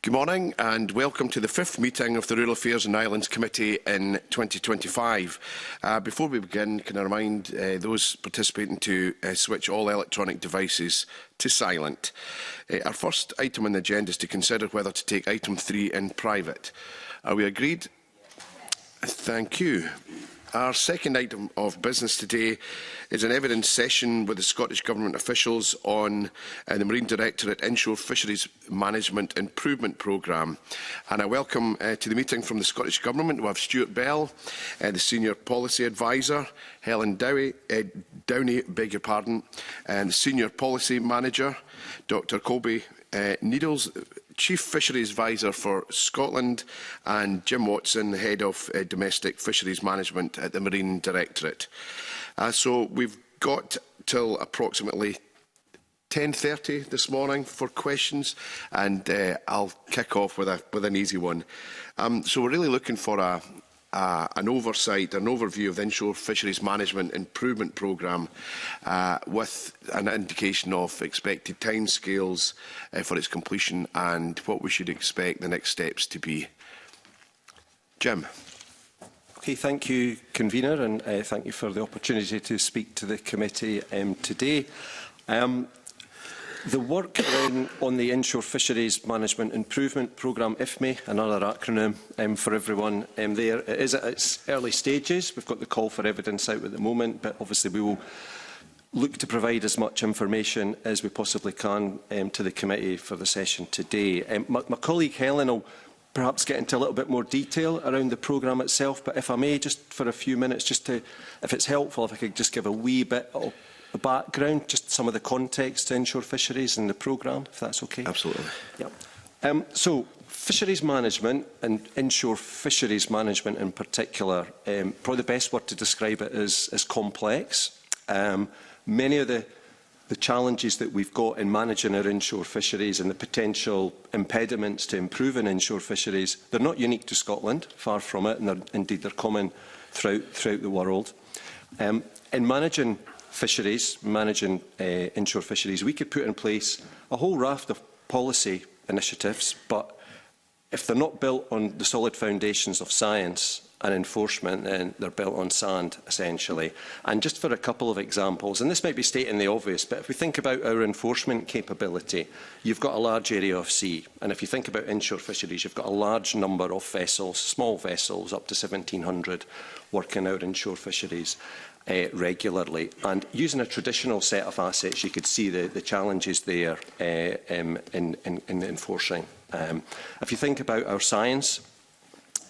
Good morning and welcome to the fifth meeting of the Rural Affairs and Islands Committee in 2025. Before we begin, can I remind those participating to switch all electronic devices to silent. Our first item on the agenda is to consider whether to take item 3 in private. Are we agreed? Thank you. Our second item of business today is an evidence session with the Scottish Government officials on the Marine Directorate Inshore Fisheries Management Improvement Programme. And I welcome to the meeting from the Scottish Government we have Stuart Bell, the Senior Policy Advisor, Helen Downey, and the Senior Policy Manager, Dr Colby Needles, Chief Fisheries Advisor for Scotland, and Jim Watson, Head of Domestic Fisheries Management at the Marine Directorate. So we've got till approximately 10:30 this morning for questions, and I'll kick off with an easy one. So we're really looking for an oversight, an overview of the Inshore Fisheries Management Improvement Programme with an indication of expected timescales for its completion and what we should expect the next steps to be. Jim. Okay, thank you, Convener, and thank you for the opportunity to speak to the committee today. The work on the Inshore Fisheries Management Improvement Programme, IFME, another acronym for everyone there, it is at its early stages. We've got the call for evidence out at the moment, but obviously we will look to provide as much information as we possibly can to the committee for the session today. My colleague Helen will perhaps get into a little bit more detail around the programme itself, but if I may, just for a few minutes, just to, if it's helpful, if I could just give a wee bit of the background, just some of the context to inshore fisheries and the programme, if that's okay. Absolutely. Yeah. So, fisheries management and inshore fisheries management in particular, probably the best word to describe it is complex. Many of the challenges that we've got in managing our inshore fisheries and the potential impediments to improving inshore fisheries, they're not unique to Scotland, far from it, and indeed they're common throughout the world. In managing fisheries, managing inshore fisheries, we could put in place a whole raft of policy initiatives, but if they're not built on the solid foundations of science and enforcement, then they're built on sand, essentially. And just for a couple of examples, and this might be stating the obvious, but if we think about our enforcement capability, you've got a large area of sea, and if you think about inshore fisheries, you've got a large number of vessels, small vessels, up to 1,700, working out inshore fisheries regularly. And using a traditional set of assets, you could see the challenges there in enforcing. If you think about our science,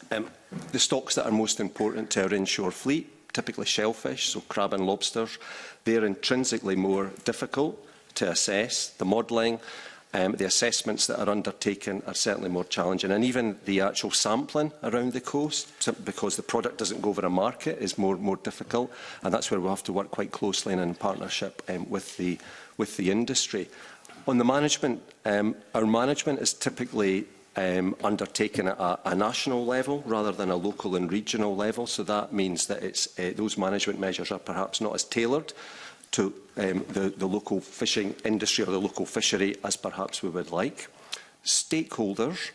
the stocks that are most important to our inshore fleet, typically shellfish, so crab and lobsters, they're intrinsically more difficult to assess. The modelling, the assessments that are undertaken are certainly more challenging, and even the actual sampling around the coast, because the product doesn't go over a market, is more difficult, and that's where we'll have to work quite closely and in partnership with the industry. On the management, our management is typically undertaken at a national level rather than a local and regional level, so that means that those management measures are perhaps not as tailored to the local fishing industry or the local fishery as perhaps we would like. Stakeholders.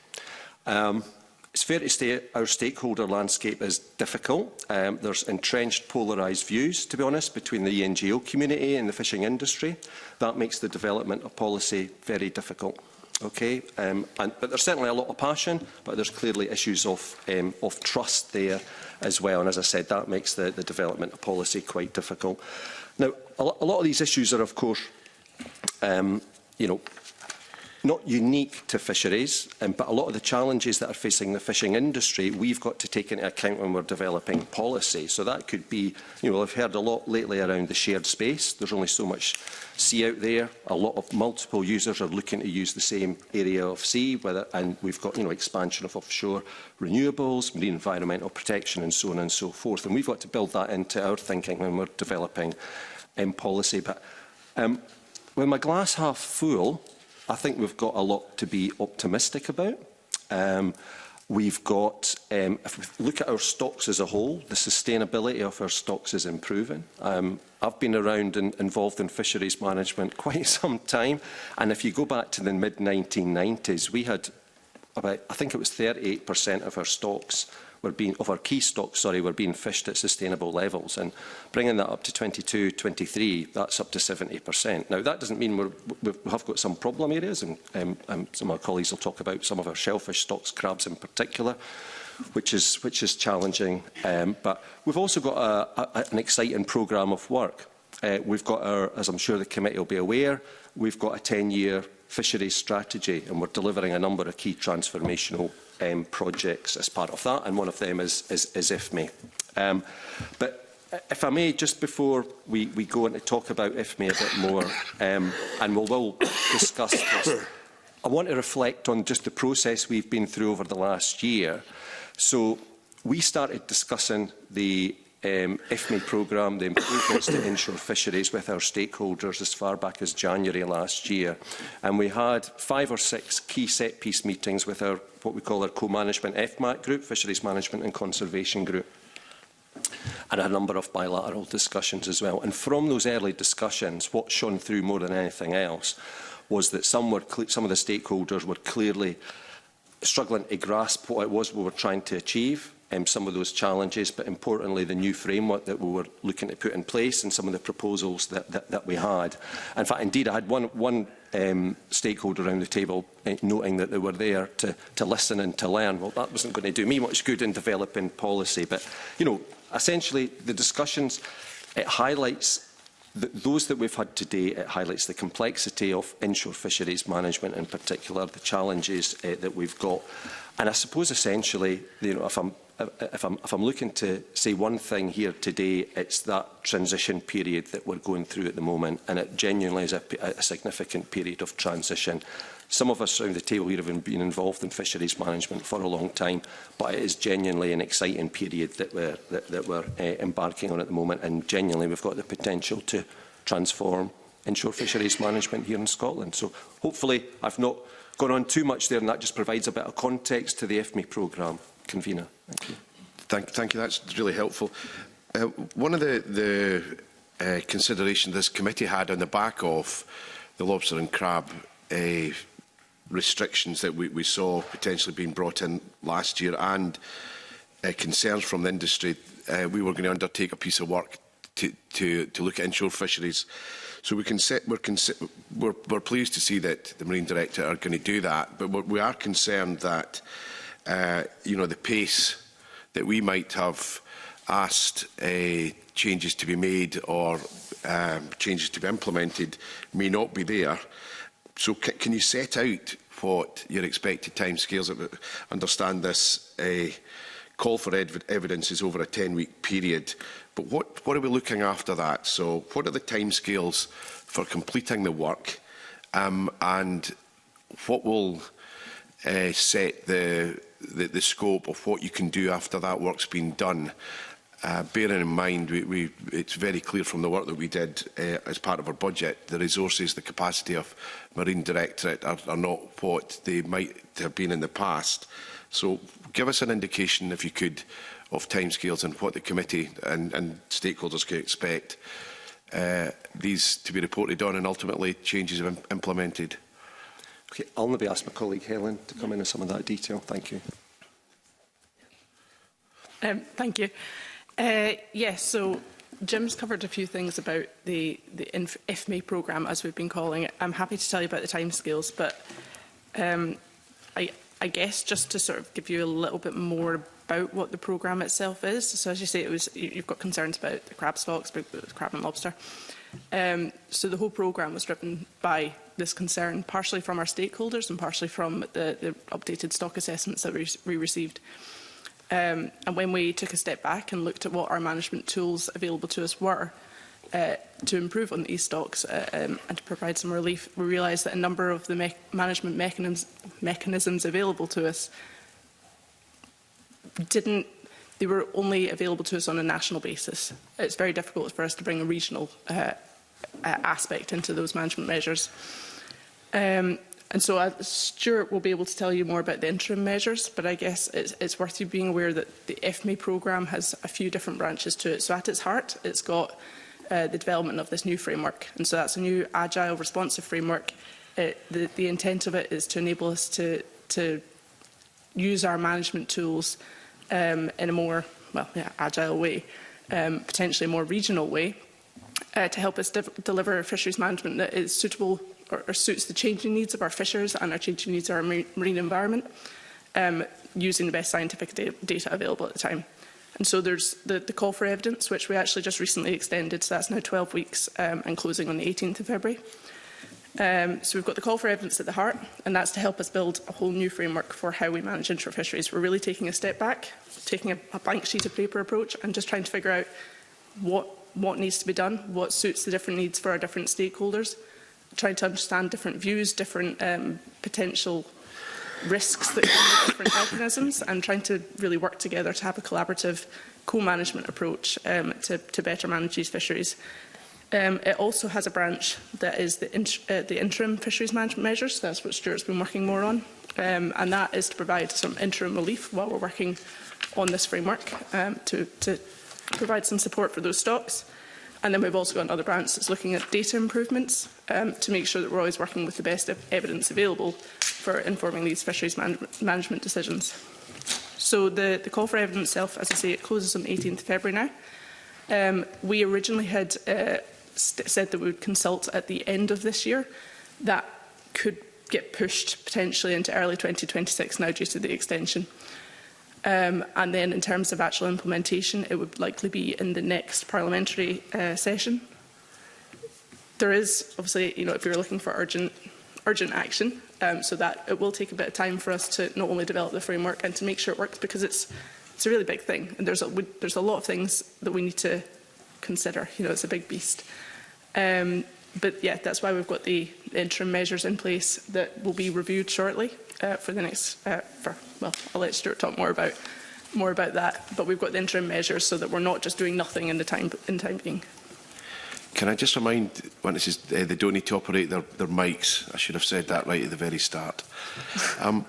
It's fair to say our stakeholder landscape is difficult. There's entrenched polarised views, to be honest, between the NGO community and the fishing industry. That makes the development of policy very difficult. Okay, but there's certainly a lot of passion, but there's clearly issues of trust there as well. And as I said, that makes the development of policy quite difficult. Now, a lot of these issues are, of course, not unique to fisheries, but a lot of the challenges that are facing the fishing industry, we've got to take into account when we're developing policy. So that could be, I've heard a lot lately around the shared space. There's only so much sea out there. A lot of multiple users are looking to use the same area of sea, and we've got, expansion of offshore renewables, marine environmental protection, and so on and so forth. And we've got to build that into our thinking when we're developing policy. But with my glass half full, I think we've got a lot to be optimistic about. We've got, if we look at our stocks as a whole, the sustainability of our stocks is improving. I've been around and involved in fisheries management quite some time, and if you go back to the mid-1990s, we had about, I think it was 38% of our stocks of our key stocks, were being fished at sustainable levels, and bringing that up to 22, 23, that's up to 70%. Now, that doesn't mean we have got some problem areas, and some of our colleagues will talk about some of our shellfish stocks, crabs in particular, which is challenging. But we've also got an exciting programme of work. We've got as I'm sure the committee will be aware, we've got a 10-year fisheries strategy, and we're delivering a number of key transformational projects as part of that, and one of them is IFME. But if I may, just before we go on to talk about IFME a bit more, and we'll discuss this, I want to reflect on just the process we've been through over the last year. So we started discussing the IFME programme, the improvements to inshore fisheries, with our stakeholders as far back as January last year. And we had 5 or 6 key set-piece meetings with our, what we call our co-management FMAC group, Fisheries Management and Conservation Group, and a number of bilateral discussions as well. And from those early discussions, what shone through more than anything else was that some of the stakeholders were clearly struggling to grasp what it was we were trying to achieve, some of those challenges, but importantly the new framework that we were looking to put in place and some of the proposals that we had. In fact, indeed, I had one stakeholder around the table noting that they were there to listen and to learn. Well, that wasn't going to do me much good in developing policy, but, you know, essentially the discussions, it highlights those that we've had today. It highlights the complexity of inshore fisheries management, in particular, the challenges that we've got. And I suppose essentially, you know, if I'm looking to say one thing here today, it's that transition period that we're going through at the moment, and it genuinely is a significant period of transition. Some of us around the table here have been involved in fisheries management for a long time, but it is genuinely an exciting period that we're embarking on at the moment, and genuinely we've got the potential to transform inshore fisheries management here in Scotland. So hopefully I've not gone on too much there, and that just provides a bit of context to the IFME programme. Convener. Thank you. Thank you. That's really helpful. One of the considerations this committee had on the back of the lobster and crab restrictions that we saw potentially being brought in last year, and concerns from the industry, we were going to undertake a piece of work to look at inshore fisheries. So we're pleased to see that the Marine Director are going to do that, but we are concerned that you know, the pace that we might have asked changes to be made or changes to be implemented may not be there. So can you set out what your expected timescales are? I understand this call for evidence is over a 10-week period, but what are we looking after that? So what are the timescales for completing the work, and what will set the scope of what you can do after that work's been done? Bearing in mind, it's very clear from the work that we did as part of our budget, the resources, the capacity of Marine Directorate are not what they might have been in the past. So give us an indication, if you could, of timescales and what the committee and stakeholders can expect these to be reported on and ultimately changes implemented. Okay, I'll maybe ask my colleague Helen to come into some of that detail. Thank you. Thank you. Yes, so Jim's covered a few things about the IFME programme, as we've been calling it. I'm happy to tell you about the timescales, but I guess just to sort of give you a little bit more about what the programme itself is. So as you say, you've got concerns about the crab stocks, crab and lobster. So the whole programme was driven by this concern, partially from our stakeholders and partially from the updated stock assessments that we received. And when we took a step back and looked at what our management tools available to us were to improve on these stocks and to provide some relief, we realised that a number of the management mechanisms available to us they were only available to us on a national basis. It's very difficult for us to bring a regional aspect into those management measures. And so Stuart will be able to tell you more about the interim measures, but I guess it's worth you being aware that the IFME programme has a few different branches to it. So at its heart, it's got the development of this new framework. And so that's a new agile, responsive framework. The intent of it is to enable us to use our management tools in a more agile way, potentially a more regional way, to help us deliver fisheries management that is suitable or suits the changing needs of our fishers and our changing needs of our marine environment, using the best scientific data available at the time. And so there's the call for evidence, which we actually just recently extended, so that's now 12 weeks and closing on the 18th of February. So we've got the call for evidence at the heart, and that's to help us build a whole new framework for how we manage inshore fisheries. We're really taking a step back, taking a blank sheet of paper approach, and just trying to figure out what needs to be done, what suits the different needs for our different stakeholders, trying to understand different views, different potential risks that come with different mechanisms, and trying to really work together to have a collaborative co-management approach to better manage these fisheries. It also has a branch that is the interim fisheries management measures. That's what Stuart's been working more on, and that is to provide some interim relief while we're working on this framework to provide some support for those stocks. And then we've also got another branch that's looking at data improvements to make sure that we're always working with the best evidence available for informing these fisheries management decisions. So the call for evidence itself, as I say, it closes on the 18th of February now. We originally had said that we would consult at the end of this year. That could get pushed potentially into early 2026 now due to the extension. And then in terms of actual implementation, it would likely be in the next parliamentary session. There is, obviously, if you're looking for urgent action, so that it will take a bit of time for us to not only develop the framework and to make sure it works, because it's a really big thing, and there's a lot of things that we need to consider. It's a big beast. But yeah, that's why we've got the interim measures in place that will be reviewed shortly for the next. I'll let Stuart talk more about that. But we've got the interim measures so that we're not just doing nothing in time being. Can I just remind witnesses they don't need to operate their mics? I should have said that right at the very start. I'm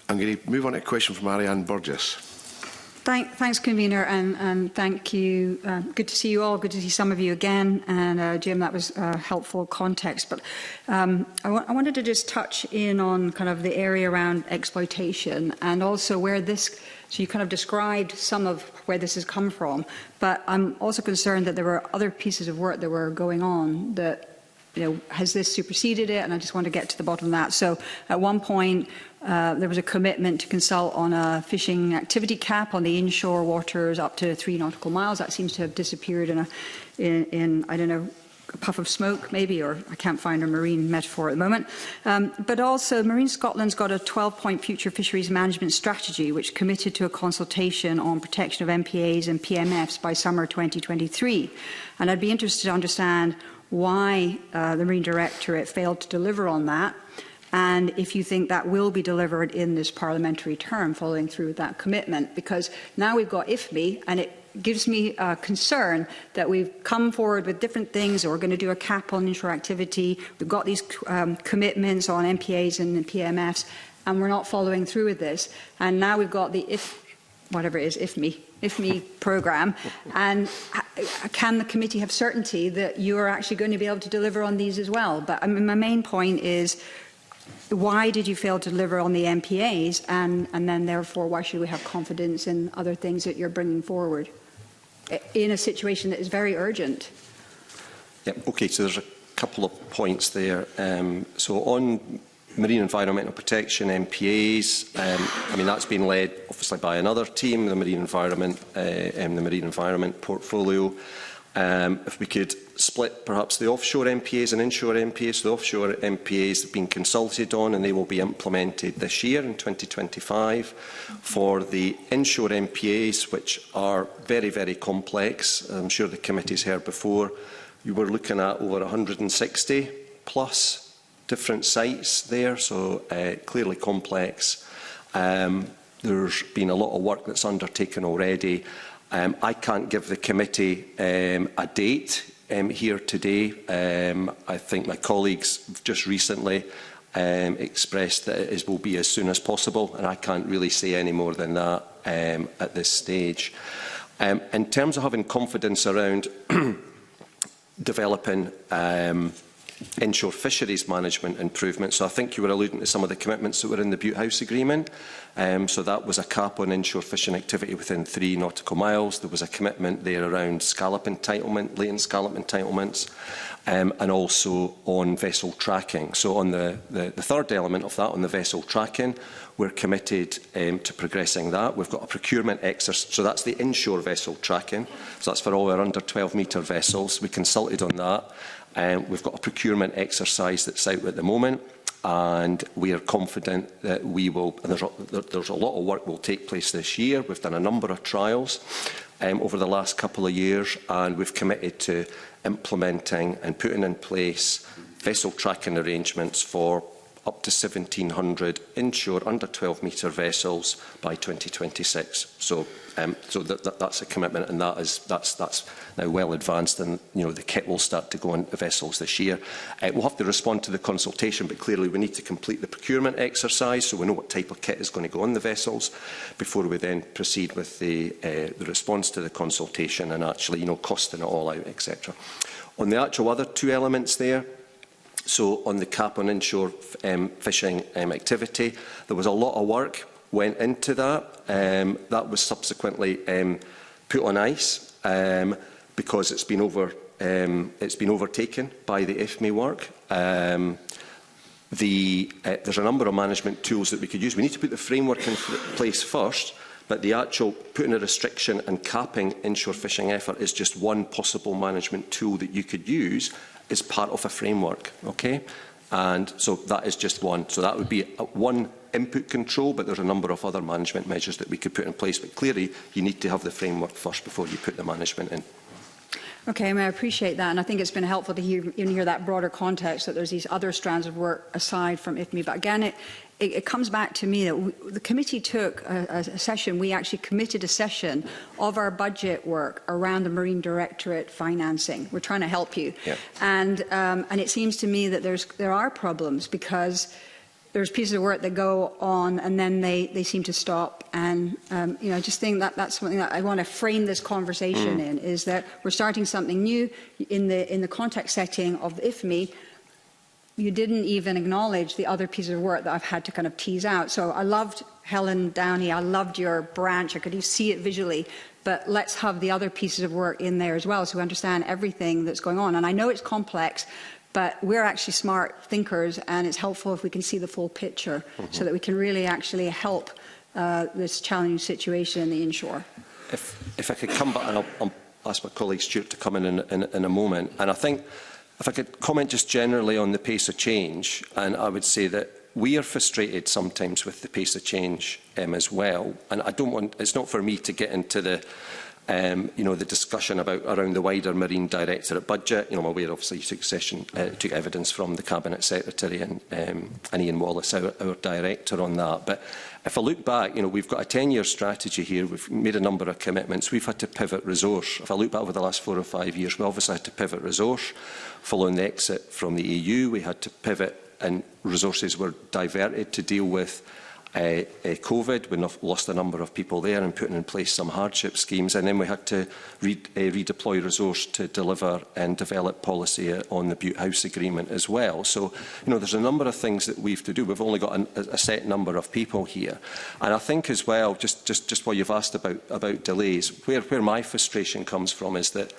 going to move on to a question from Ariane Burgess. Thanks, Convener, and thank you. Good to see you all. Good to see some of you again. And Jim, that was helpful context. But I wanted to just touch in on kind of the area around exploitation and also where this. So you kind of described some of where this has come from, but I'm also concerned that there were other pieces of work that were going on that. Has this superseded it? And I just want to get to the bottom of that. So at one point, there was a commitment to consult on a fishing activity cap on the inshore waters up to 3 nautical miles. That seems to have disappeared in I don't know, a puff of smoke maybe, or I can't find a marine metaphor at the moment. But also Marine Scotland's got a 12-point future fisheries management strategy which committed to a consultation on protection of MPAs and PMFs by summer 2023. And I'd be interested to understand why the Marine Directorate failed to deliver on that, and if you think that will be delivered in this parliamentary term following through with that commitment. Because now we've got IFME, and it gives me concern that we've come forward with different things, or we're going to do a cap on inshore activity, we've got these commitments on MPAs and PMFs, and we're not following through with this. And now we've got the IFME programme, and can the committee have certainty that you are actually going to be able to deliver on these as well? But my main point is, why did you fail to deliver on the MPAs, and then therefore why should we have confidence in other things that you're bringing forward in a situation that is very urgent? Okay, so there's a couple of points there. So on marine environmental protection, MPAs, that's been led obviously by another team, the marine environment portfolio. If we could split perhaps the offshore MPAs and inshore MPAs. So the offshore MPAs have been consulted on and they will be implemented this year in 2025. For the inshore MPAs, which are very, very complex, I'm sure the committee's heard before, you were looking at over 160 plus different sites there, so clearly complex. There's been a lot of work that's undertaken already. I can't give the committee a date here today. I think my colleagues just recently expressed that it will be as soon as possible, and I can't really say any more than that at this stage. In terms of having confidence around developing inshore fisheries management improvement. So I think you were alluding to some of the commitments that were in the Butte House Agreement. So that was a cap on inshore fishing activity within 3 nautical miles. There was a commitment there around scallop entitlement, latent scallop entitlements, and also on vessel tracking. So on the third element of that, on the vessel tracking, we're committed to progressing that. We've got a procurement exercise, so that's the inshore vessel tracking. So that's for all our under 12-metre vessels. We consulted on that. We've got a procurement exercise that's out at the moment, and we are confident that we will, and there's a lot of work will take place this year. We've done a number of trials over the last couple of years, and we've committed to implementing and putting in place vessel tracking arrangements for up to 1,700 inshore under 12-metre vessels by 2026. So that's a commitment, and that's now well advanced, and the kit will start to go on the vessels this year. We'll have to respond to the consultation, but clearly we need to complete the procurement exercise so we know what type of kit is going to go on the vessels before we then proceed with the response to the consultation and actually costing it all out, etc. On the actual other 2 elements there, so on the cap on inshore fishing activity, there was a lot of work went into that. That was subsequently put on ice because it's been overtaken by the IFME work. There's a number of management tools that we could use. We need to put the framework in place first, but the actual putting a restriction and capping inshore fishing effort is just one possible management tool that you could use as part of a framework, okay? And so that is just one. So that would be one input control, but there's a number of other management measures that we could put in place. But clearly, you need to have the framework first before you put the management in. Okay, I appreciate that, and I think it's been helpful to hear that broader context, that there's these other strands of work aside from IFME. But again, it comes back to me that the committee took a session, we actually committed a session of our budget work around the Marine Directorate financing. We're trying to help you. Yeah. And it seems to me that there are problems because there's pieces of work that go on and then they seem to stop. And I just think that that's something that I want to frame this conversation in, is that we're starting something new in the context setting of the IFME. You didn't even acknowledge the other pieces of work that I've had to kind of tease out. So I loved Helen Downey, I loved your branch, I could see it visually, but let's have the other pieces of work in there as well so we understand everything that's going on. And I know it's complex, but we're actually smart thinkers, and it's helpful if we can see the full picture so that we can really actually help this challenging situation in the inshore. If I could come back, and I'll ask my colleague Stuart to come in a moment, and I think if I could comment just generally on the pace of change, and I would say that we are frustrated sometimes with the pace of change as well, and it's not for me to get into the the discussion around the wider Marine Directorate budget. I'm aware, obviously, you took evidence from the Cabinet Secretary and Ian Wallace, our Director, on that. But if I look back, we've got a 10-year strategy here. We've made a number of commitments. We've had to pivot resource. If I look back over the last 4 or 5 years, we obviously had to pivot resource. Following the exit from the EU, we had to pivot, and resources were diverted to deal with COVID. We lost a number of people there and putting in place some hardship schemes, and then we had to redeploy resource to deliver and develop policy on the Butte House Agreement as well. So, there's a number of things that we have to do. We've only got a set number of people here, and I think as well, just while you've asked about delays, where my frustration comes from is that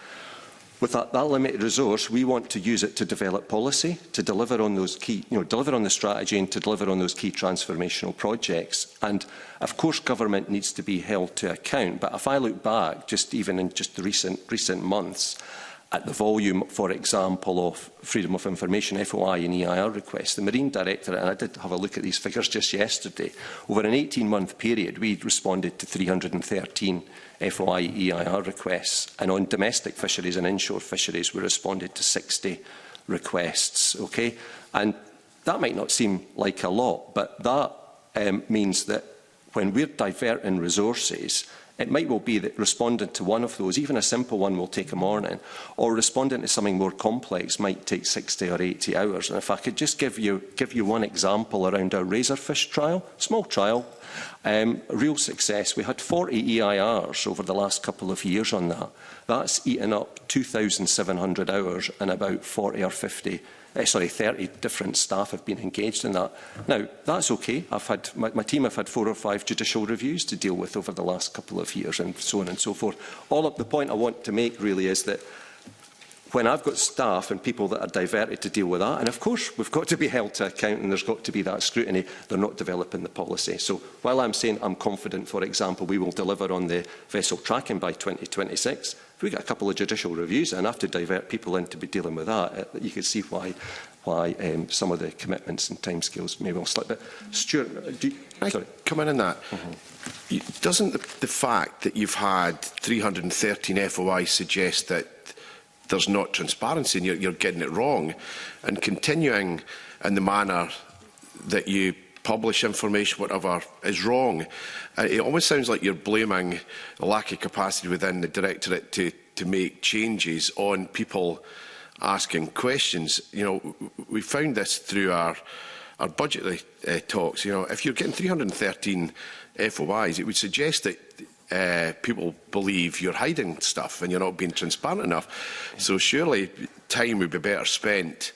with that limited resource, we want to use it to develop policy, to deliver on those key, deliver on the strategy and to deliver on those key transformational projects. And of course, government needs to be held to account. But if I look back, even in the recent months, at the volume, for example, of freedom of information, FOI and EIR requests, the Marine Directorate, and I did have a look at these figures just yesterday, over an 18-month period, we responded to 313 FOI EIR requests, and on domestic fisheries and inshore fisheries, we responded to 60 requests. Okay, and that might not seem like a lot, but that means that when we're diverting resources It might well be that responding to one of those, even a simple one, will take a morning, or responding to something more complex might take 60 or 80 hours. And if I could just give you one example around our Razorfish trial, small trial, real success. We had 40 EIRs over the last couple of years on that. That's eaten up 2,700 hours, and about 40 or 50 30 different staff have been engaged in that. Now, that's okay. My team have had 4 or 5 judicial reviews to deal with over the last couple of years, and so on and so forth. The point I want to make really is that when I've got staff and people that are diverted to deal with that, and of course we've got to be held to account and there's got to be that scrutiny, they're not developing the policy. So while I'm saying I'm confident, for example, we will deliver on the vessel tracking by 2026, if we get a couple of judicial reviews and have to divert people in to be dealing with that, you can see why some of the commitments and timescales may well slip. But Stuart, sorry. Come in on that. Doesn't the fact that you've had 313 FOI suggest that there's not transparency and you're getting it wrong, and continuing in the manner that you publish information, whatever, is wrong? It almost sounds like you're blaming the lack of capacity within the Directorate to make changes on people asking questions. You know, we found this through our budgetary talks. You know, if you're getting 313 FOIs, it would suggest that people believe you're hiding stuff and you're not being transparent enough. So surely time would be better spent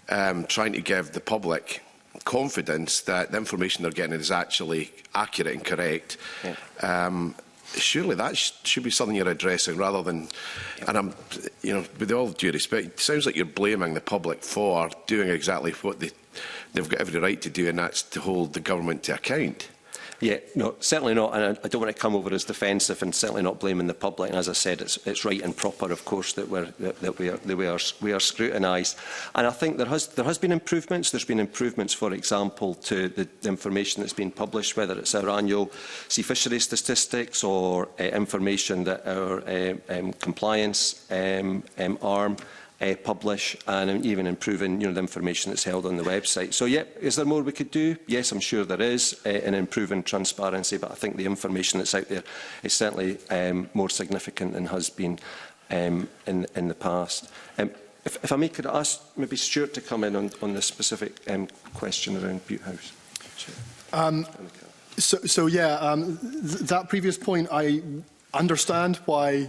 trying to give the public confidence that the information they're getting is actually accurate and correct. Yeah. Surely that should be something you're addressing rather than, and you know, with all due respect, it sounds like you're blaming the public for doing exactly what they've got every right to do, and that's to hold the government to account. Yeah, no, certainly not, and I don't want to come over as defensive, and certainly not blaming the public. And as I said, it's right and proper, of course, that we are scrutinised. And I think there has been improvements. There's been improvements, for example, to the information that's been published, whether it's our annual sea fisheries statistics or information that our compliance arm publish, and even improving, you know, the information that's held on the website. So, yeah, is there more we could do? Yes, I'm sure there is, in improving transparency, but I think the information that's out there is certainly more significant than has been in the past. If I may, could I ask maybe Stuart to come in on the specific question around Butte House? That previous point, I understand why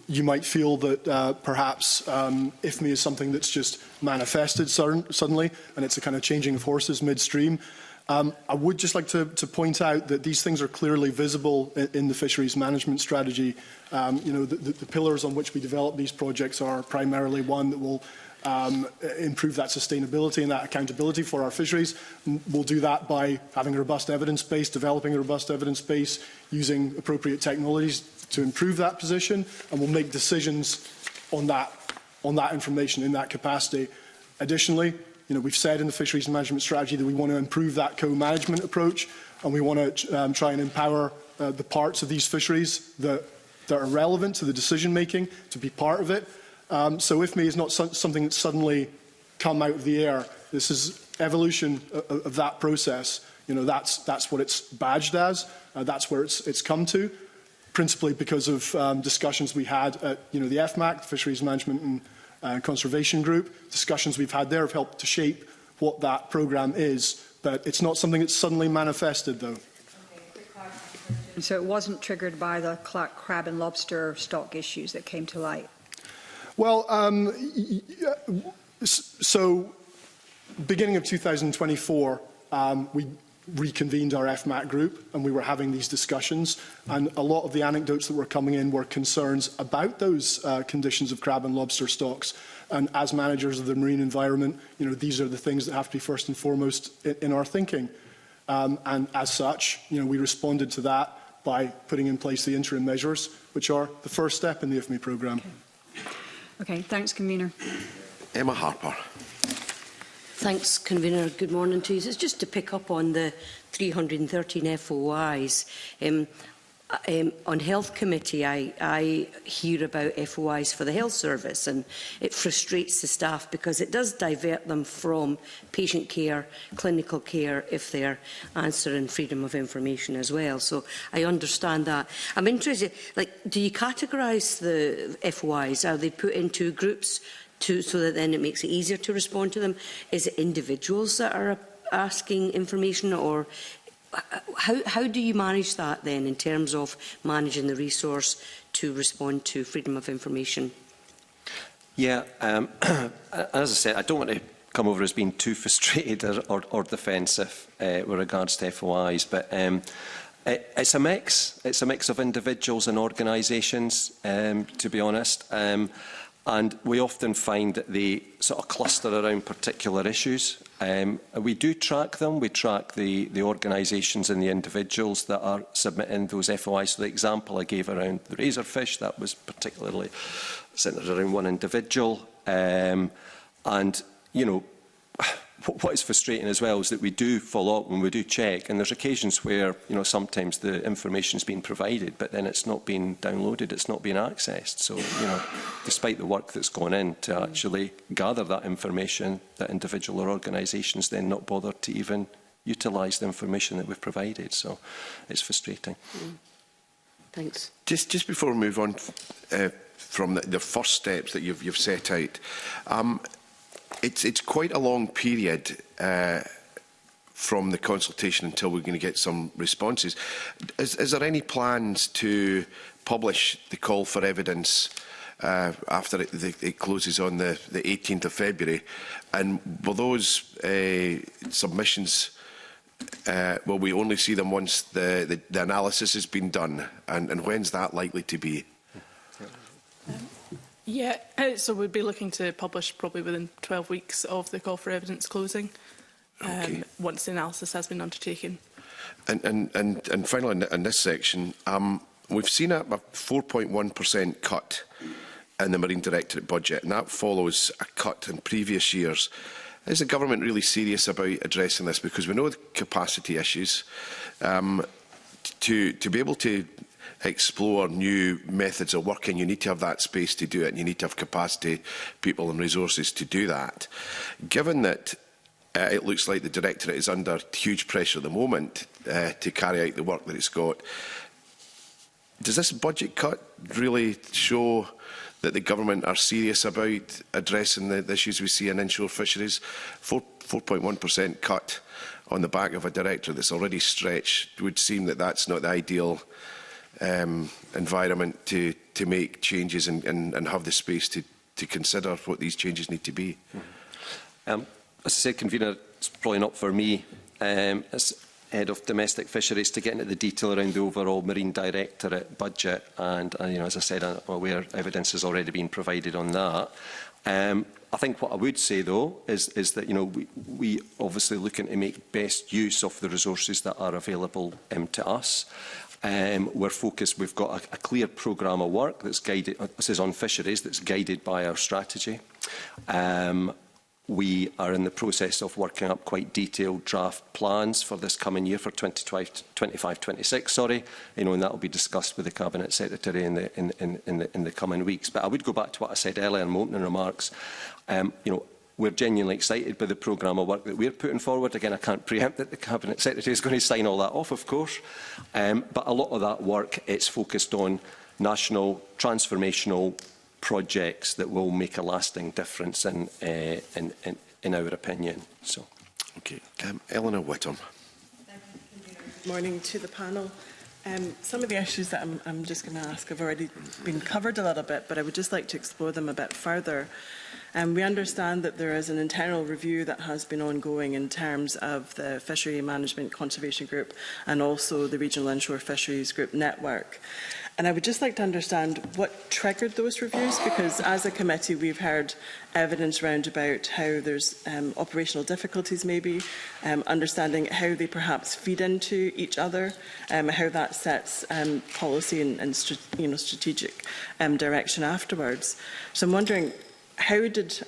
you might feel that perhaps IFMI is something that's just manifested suddenly, and it's a kind of changing of horses midstream. I would just like to point out that these things are clearly visible in the fisheries management strategy. You know, the pillars on which we develop these projects are primarily one that will improve that sustainability and that accountability for our fisheries. We'll do that by having a robust evidence base, developing a robust evidence base, using appropriate technologies to improve that position, and we'll make decisions on that information in that capacity. Additionally, you know, we've said in the fisheries management strategy that we want to improve that co-management approach, and we want to try and empower the parts of these fisheries that are relevant to the decision making to be part of it. So IFMI is not something that's suddenly come out of the air. This is evolution of that process. You know, that's what it's badged as. That's where it's come to, principally because of discussions we had at the FMAC, the Fisheries Management and Conservation Group. Discussions we've had there have helped to shape what that programme is, but it's not something that's suddenly manifested, though. So it wasn't triggered by the crab and lobster stock issues that came to light? Well, so beginning of 2024, we reconvened our FMAC group and we were having these discussions, and a lot of the anecdotes that were coming in were concerns about those conditions of crab and lobster stocks. And as managers of the marine environment, you know, these are the things that have to be first and foremost in our thinking. And as such, you know, we responded to that by putting in place the interim measures, which are the first step in the IFMI programme. Okay, thanks, Convener. Emma Harper. Thanks, Convener. Good morning to you. It's just to pick up on the 313 FOIs. On Health Committee, I hear about FOIs for the health service, and it frustrates the staff because it does divert them from patient care, clinical care, if they're answering freedom of information as well. So I understand that. I'm interested, do you categorise the FOIs? Are they put into groups so that then it makes it easier to respond to them? Is it individuals that are asking information, or how do you manage that then in terms of managing the resource to respond to freedom of information? Yeah, as I said, I don't want to come over as being too frustrated or defensive with regards to FOIs, but it's a mix. It's a mix of individuals and organisations, to be honest. And we often find that they sort of cluster around particular issues. We do track them. We track the organisations and the individuals that are submitting those FOIs. So the example I gave around the Razorfish, that was particularly centred around one individual. And, you know, what is frustrating as well is that we do follow up and we do check, and there's occasions where, you know, sometimes the information's been provided, but then it's not being downloaded, it's not being accessed. So, you know, despite the work that's gone in to actually gather that information, that individual or organisations then not bothered to even utilise the information that we've provided. So it's frustrating. Thanks. Just before we move on from the first steps that you've set out, it's quite a long period from the consultation until we're going to get some responses. Is there any plans to publish the call for evidence after it closes on the 18th of February? And will those submissions, will we only see them once the analysis has been done? And when's that likely to be? Yeah, so we'd be looking to publish probably within 12 weeks of the call for evidence closing, once the analysis has been undertaken. And finally, in this section, we've seen a 4.1% cut in the Marine Directorate budget, and that follows a cut in previous years. Is the government really serious about addressing this? Because we know the capacity issues. To be able to explore new methods of working, you need to have that space to do it, and you need to have capacity, people and resources to do that. Given that it looks like the Directorate is under huge pressure at the moment to carry out the work that it's got, does this budget cut really show that the government are serious about addressing the issues we see in inshore fisheries? 4.1% cut on the back of a Directorate that's already stretched would seem that that's not the ideal environment to make changes and have the space to consider what these changes need to be. As I said, Convener, it's probably not for me as Head of Domestic Fisheries to get into the detail around the overall Marine Directorate budget, and you know, as I said, I'm aware evidence has already been provided on that. I think what I would say, though, is that, you know, we obviously looking to make best use of the resources that are available to us. We're focused, we've got a clear programme of work that's guided, this is on fisheries, that's guided by our strategy. We are in the process of working up quite detailed draft plans for this coming year, for 25-26, sorry, you know, and that will be discussed with the Cabinet Secretary in the coming weeks. But I would go back to what I said earlier in my opening remarks. You know, we're genuinely excited by the programme of work that we're putting forward. Again, I can't preempt that the Cabinet Secretary is going to sign all that off, of course. But a lot of that work, it's focused on national, transformational projects that will make a lasting difference in our opinion. So, okay, Eleanor Whittam. Good morning to the panel. Some of the issues that I'm just going to ask have already been covered a little bit, but I would just like to explore them a bit further. We understand that there is an internal review that has been ongoing in terms of the Fishery Management Conservation Group and also the Regional Inshore Fisheries Group network. And I would just like to understand what triggered those reviews, because as a committee we've heard evidence round about how there's operational difficulties maybe, understanding how they perhaps feed into each other, how that sets policy and strategic direction afterwards. So I'm wondering, how did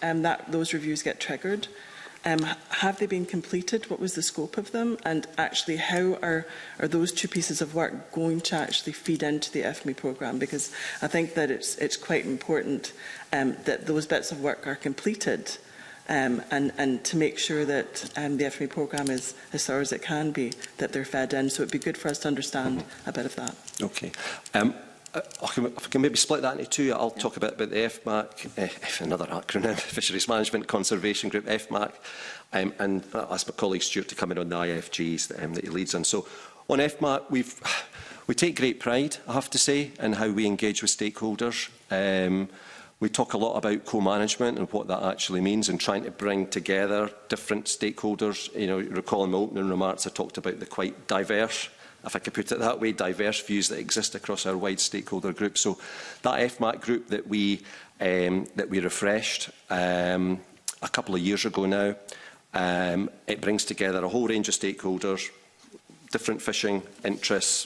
those reviews get triggered? Have they been completed? What was the scope of them? And actually, how are those two pieces of work going to actually feed into the FME programme? Because I think that it's quite important that those bits of work are completed and to make sure that the FME programme is as thorough as it can be, that they're fed in. So it'd be good for us to understand a bit of that. Okay. If I can maybe split that into two, I'll talk a bit about the FMAC, another acronym, Fisheries Management Conservation Group, FMAC, and ask my colleague Stuart to come in on the IFGs that he leads on. So on FMAC, we take great pride, I have to say, in how we engage with stakeholders. We talk a lot about co-management and what that actually means and trying to bring together different stakeholders. You know, recall in my opening remarks, I talked about the quite diverse, if I could put it that way, diverse views that exist across our wide stakeholder group. So that FMAC group that we refreshed a couple of years ago now, it brings together a whole range of stakeholders, different fishing interests,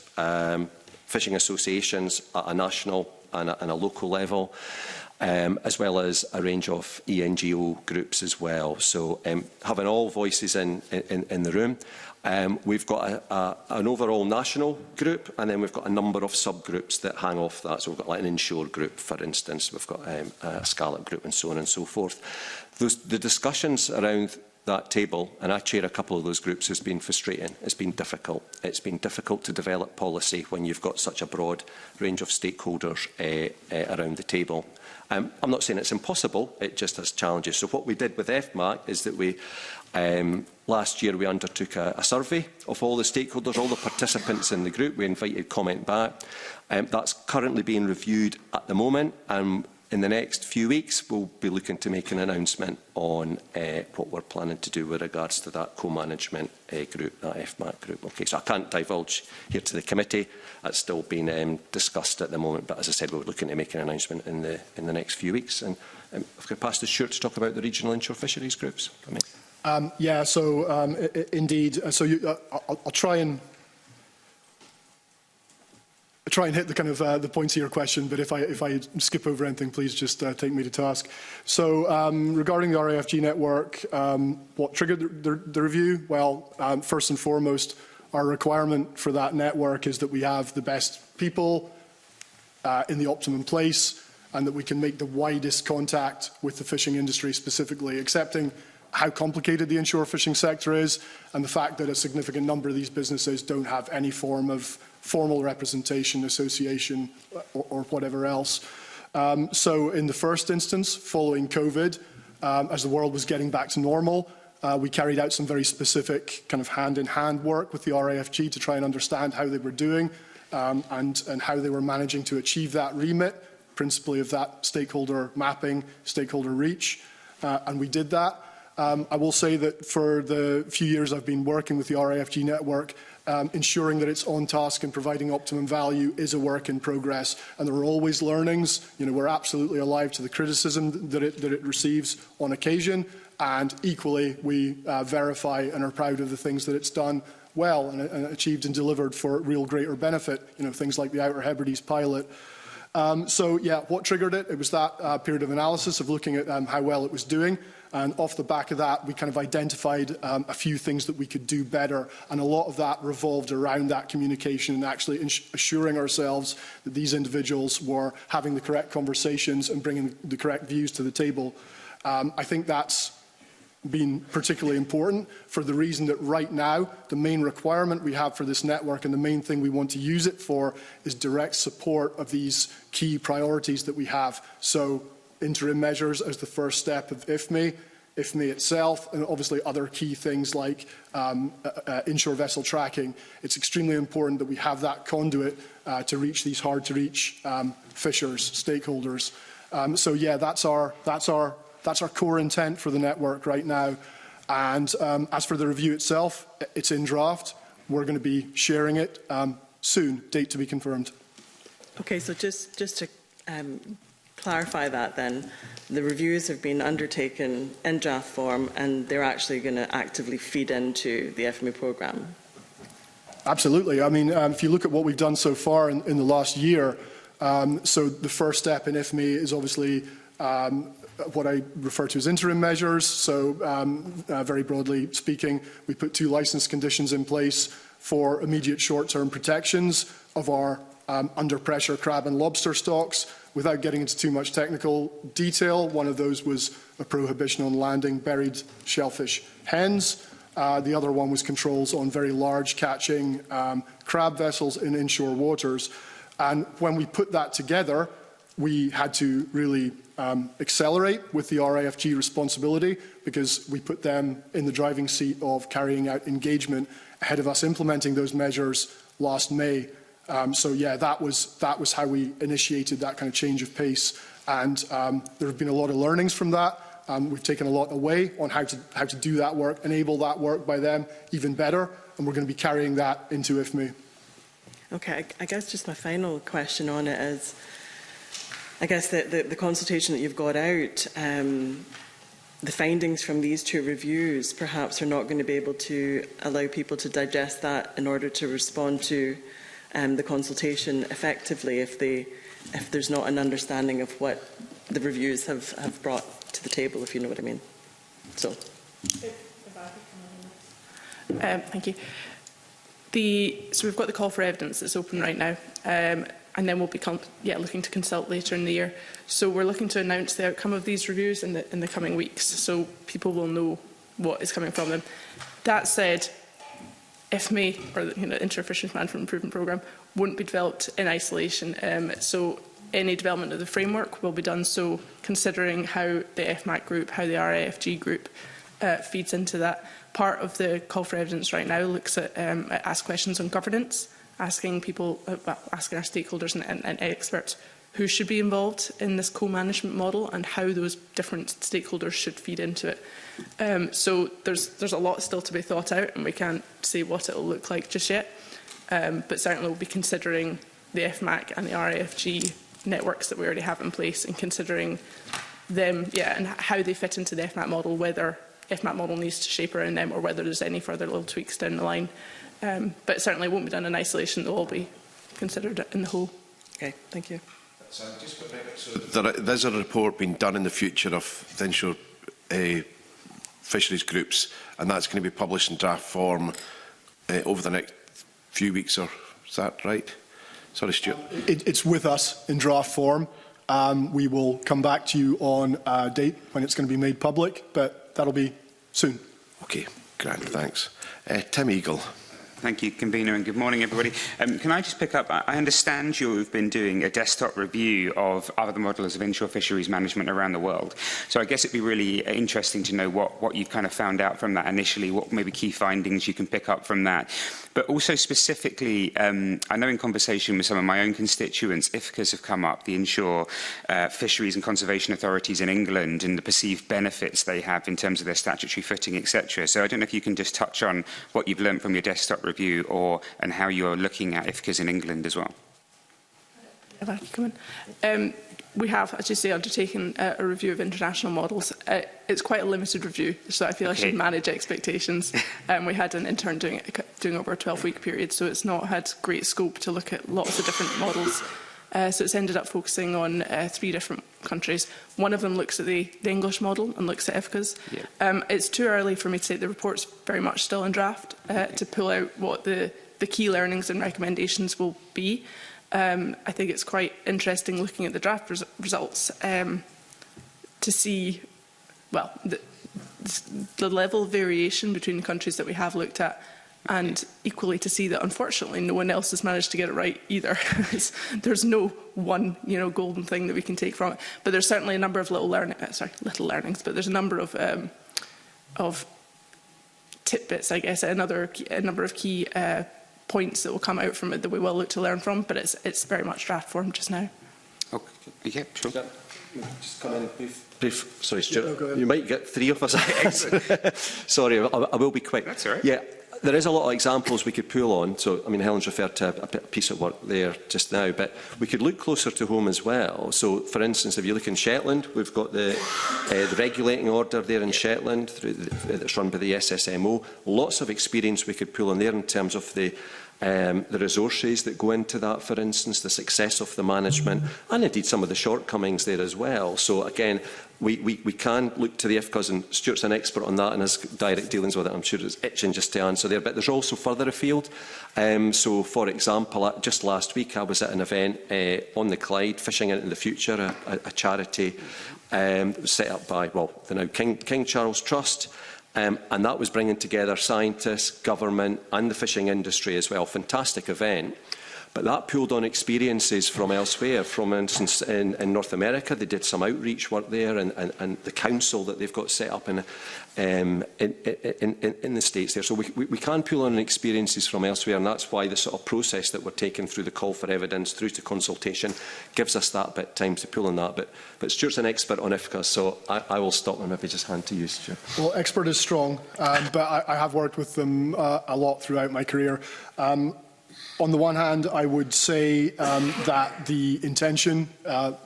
fishing associations at a national and a local level, as well as a range of ENGO groups as well. So having all voices in the room. We've got an overall national group, and then we've got a number of subgroups that hang off that. So we've got like an inshore group, for instance. We've got a scallop group and so on and so forth. The discussions around that table, and I chair a couple of those groups, has been frustrating. It's been difficult. It's been difficult to develop policy when you've got such a broad range of stakeholders around the table. I'm not saying it's impossible, it just has challenges. So what we did with FMAC is that we, last year we undertook a survey of all the stakeholders, all the participants in the group. We invited comment back. That's currently being reviewed at the moment, and in the next few weeks we'll be looking to make an announcement on what we're planning to do with regards to that co-management group, that FMAC group. Okay, so I can't divulge here to the committee. That's still being discussed at the moment, but as I said, we're looking to make an announcement in the next few weeks. And if I could pass to Stuart to talk about the regional inshore fisheries groups. Yeah, so indeed. So I'll try and hit the kind of the points of your question, but if I skip over anything, please just take me to task. So regarding the RAFG network, what triggered the review? Well, first and foremost, our requirement for that network is that we have the best people in the optimum place, and that we can make the widest contact with the fishing industry specifically, accepting how complicated the inshore fishing sector is and the fact that a significant number of these businesses don't have any form of formal representation, association or whatever else. So in the first instance, following COVID, as the world was getting back to normal, we carried out some very specific kind of hand-in-hand work with the RAFG to try and understand how they were doing and how they were managing to achieve that remit, principally of that stakeholder mapping, stakeholder reach, and we did that. I will say that for the few years I've been working with the RAFG network, ensuring that it's on task and providing optimum value is a work in progress, and there are always learnings. You know, we're absolutely alive to the criticism that it receives on occasion, and equally we verify and are proud of the things that it's done well and achieved and delivered for real greater benefit. You know, things like the Outer Hebrides pilot. So yeah, what triggered it? It was that period of analysis of looking at how well it was doing. And off the back of that, we kind of identified a few things that we could do better. And a lot of that revolved around that communication and actually assuring ourselves that these individuals were having the correct conversations and bringing the correct views to the table. I think that's been particularly important for the reason that right now, the main requirement we have for this network and the main thing we want to use it for is direct support of these key priorities that we have. So interim measures as the first step of IFME itself, and obviously other key things like inshore vessel tracking. It's extremely important that we have that conduit to reach these hard-to-reach fishers, stakeholders. So yeah, that's our core intent for the network right now. And as for the review itself, it's in draft. We're going to be sharing it soon. Date to be confirmed. Okay, so just to clarify that then, the reviews have been undertaken in draft form and they're actually going to actively feed into the FME programme? Absolutely. I mean, if you look at what we've done so far in the last year, so the first step in IFME is obviously what I refer to as interim measures. So very broadly speaking, we put 2 licence conditions in place for immediate short-term protections of our under pressure crab and lobster stocks. Without getting into too much technical detail, one of those was a prohibition on landing buried shellfish hens. The other one was controls on very large catching crab vessels in inshore waters. And when we put that together, we had to really accelerate with the RAFG responsibility, because we put them in the driving seat of carrying out engagement ahead of us implementing those measures last May. So yeah, that was how we initiated that kind of change of pace, and there have been a lot of learnings from that. We've taken a lot away on how to do that work, enable that work by them even better, and we're going to be carrying that into IFME. Okay, I guess just my final question on it is, I guess the consultation that you've got out, the findings from these 2 reviews perhaps are not going to be able to allow people to digest that in order to respond to the consultation effectively if there's not an understanding of what the reviews have brought to the table, if you know what I mean. So. Thank you. So we've got the call for evidence that's open right now, and then we'll be looking to consult later in the year. So we're looking to announce the outcome of these reviews in the coming weeks, so people will know what is coming from them. That said, IFME, or the Inter-Fisheries Management Improvement Programme, won't be developed in isolation. So any development of the framework will be done so considering how the FMAC group, how the RAFG group feeds into that. Part of the call for evidence right now looks at ask questions on governance, asking people, asking our stakeholders and experts who should be involved in this co-management model and how those different stakeholders should feed into it. So there's a lot still to be thought out, and we can't say what it will look like just yet. But certainly we'll be considering the FMAC and the RAFG networks that we already have in place, and considering them, and how they fit into the FMAC model, whether FMAC model needs to shape around them or whether there's any further little tweaks down the line. But certainly won't be done in isolation, they'll all be considered in the whole. Okay, thank you. So there's a report being done in the future of the inshore fisheries groups, and that's going to be published in draft form over the next few weeks, or is that right? Sorry, Stuart. It's with us in draft form. We will come back to you on a date when it's going to be made public, but that'll be soon. Okay, grand, thanks. Tim Eagle. Thank you, Convener, and good morning, everybody. Can I just pick up, I understand you've been doing a desktop review of other models of inshore fisheries management around the world. So I guess it'd be really interesting to know what you've kind of found out from that initially, what maybe key findings you can pick up from that. But also specifically, I know in conversation with some of my own constituents, IFCAs have come up, the inshore fisheries and conservation authorities in England, and the perceived benefits they have in terms of their statutory footing, etc. So I don't know if you can just touch on what you've learned from your desktop review, and how you're looking at IFCAs in England as well. If I can come in. We have, as you say, undertaken a review of international models. It's quite a limited review, so I feel I should manage expectations. We had an intern doing over a 12-week period, so it's not had great scope to look at lots of different models. So it's ended up focusing on 3 different countries. One of them looks at the English model and looks at IFCAs. Yeah. It's too early for me to say. The report's very much still in draft to pull out what the key learnings and recommendations will be. I think it's quite interesting looking at the draft results to see, well, the level of variation between the countries that we have looked at, and equally to see that unfortunately no one else has managed to get it right either. There's no one, golden thing that we can take from it. But there's certainly a number of little learnings, but there's a number of tidbits, I guess, a number of key points that will come out from it that we will look to learn from, but it's very much draft form just now. Okay, yeah, sure. Just come in brief. Sorry, Stuart. You might get 3 of us. Sorry, I will be quick. That's all right. Yeah. There is a lot of examples we could pull on. So, I mean, Helen's referred to a piece of work there just now, but we could look closer to home as well. So, for instance, if you look in Shetland, we've got the regulating order there in Shetland that's run by the SSMO. Lots of experience we could pull on there in terms of the the resources that go into that, for instance, the success of the management, and indeed some of the shortcomings there as well. So again, we can look to the IFCAs, and Stuart's an expert on that and has direct dealings with it. I'm sure it's itching just to answer there, but there's also further afield. So, for example, just last week I was at an event on the Clyde, Fishing in the Future, a charity set up by, well, the now King Charles Trust. And that was bringing together scientists, government and the fishing industry as well. Fantastic event. But that pulled on experiences from elsewhere. For instance, in North America, they did some outreach work there, and the council that they've got set up in the States there. So we can pull on experiences from elsewhere, and that's why the sort of process that we're taking through the call for evidence, through to consultation, gives us that bit of time to pull on that. But Stuart's an expert on IFCA, so I will stop and maybe just hand to you, Stuart. Well, expert is strong, but I have worked with them a lot throughout my career. On the one hand, I would say that the intention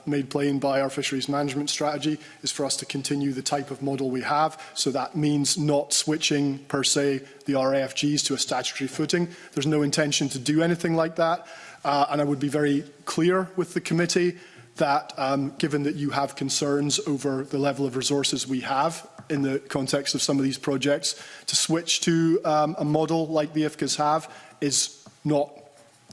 made plain by our fisheries management strategy is for us to continue the type of model we have. So that means not switching, per se, the RAFGs to a statutory footing. There's no intention to do anything like that. And I would be very clear with the committee that, given that you have concerns over the level of resources we have in the context of some of these projects, to switch to a model like the IFCAs have is not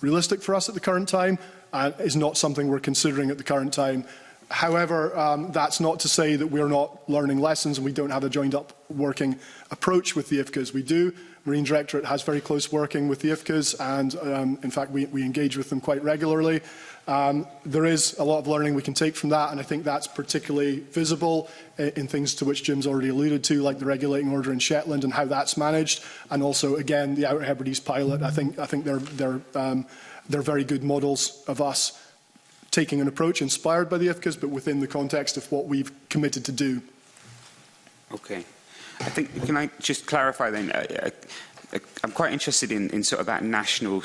realistic for us at the current time, and is not something we're considering at the current time. However, that's not to say that we're not learning lessons and we don't have a joined-up working approach with the IFCAs. We do. Marine Directorate has very close working with the IFCAs, and in fact, we engage with them quite regularly. There is a lot of learning we can take from that, and I think that's particularly visible in things to which Jim's already alluded to, like the regulating order in Shetland and how that's managed, and also, again, the Outer Hebrides pilot. I think they're very good models of us taking an approach inspired by the IFCAs, but within the context of what we've committed to do. Okay. I think, can I just clarify then, I'm quite interested in sort of that national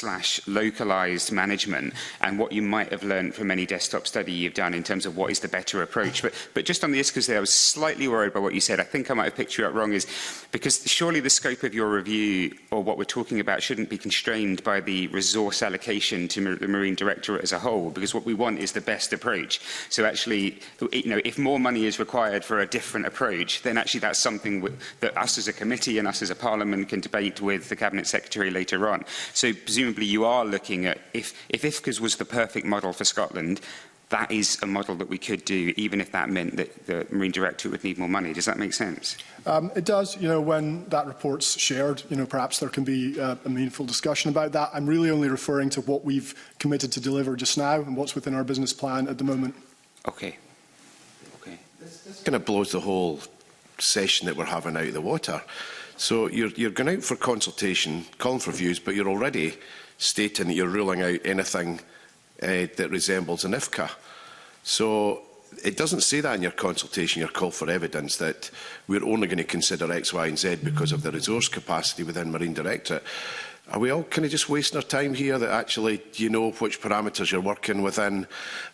/ localised management and what you might have learned from any desktop study you've done in terms of what is the better approach. But just on the ISCAs there, I was slightly worried by what you said. I think I might have picked you up wrong, is because surely the scope of your review or what we're talking about shouldn't be constrained by the resource allocation to the Marine Directorate as a whole, because what we want is the best approach. So actually, you know, if more money is required for a different approach, then actually that's something that us as a committee and us as a parliament can debate with the Cabinet Secretary later on. So presumably you are looking at, if IFCAs was the perfect model for Scotland, that is a model that we could do, even if that meant that the Marine Directorate would need more money. Does that make sense? It does. You know, when that report's shared, you know, perhaps there can be a meaningful discussion about that. I'm really only referring to what we've committed to deliver just now and what's within our business plan at the moment. Okay. Okay. This kind of blows the whole session that we're having out of the water. So you're going out for consultation, calling for views, but you're already stating that you're ruling out anything that resembles an IFCA. So it doesn't say that in your consultation, your call for evidence, that we're only going to consider X, Y and Z because of the resource capacity within Marine Directorate. Are we all kind of just wasting our time here, that actually you know which parameters you're working within,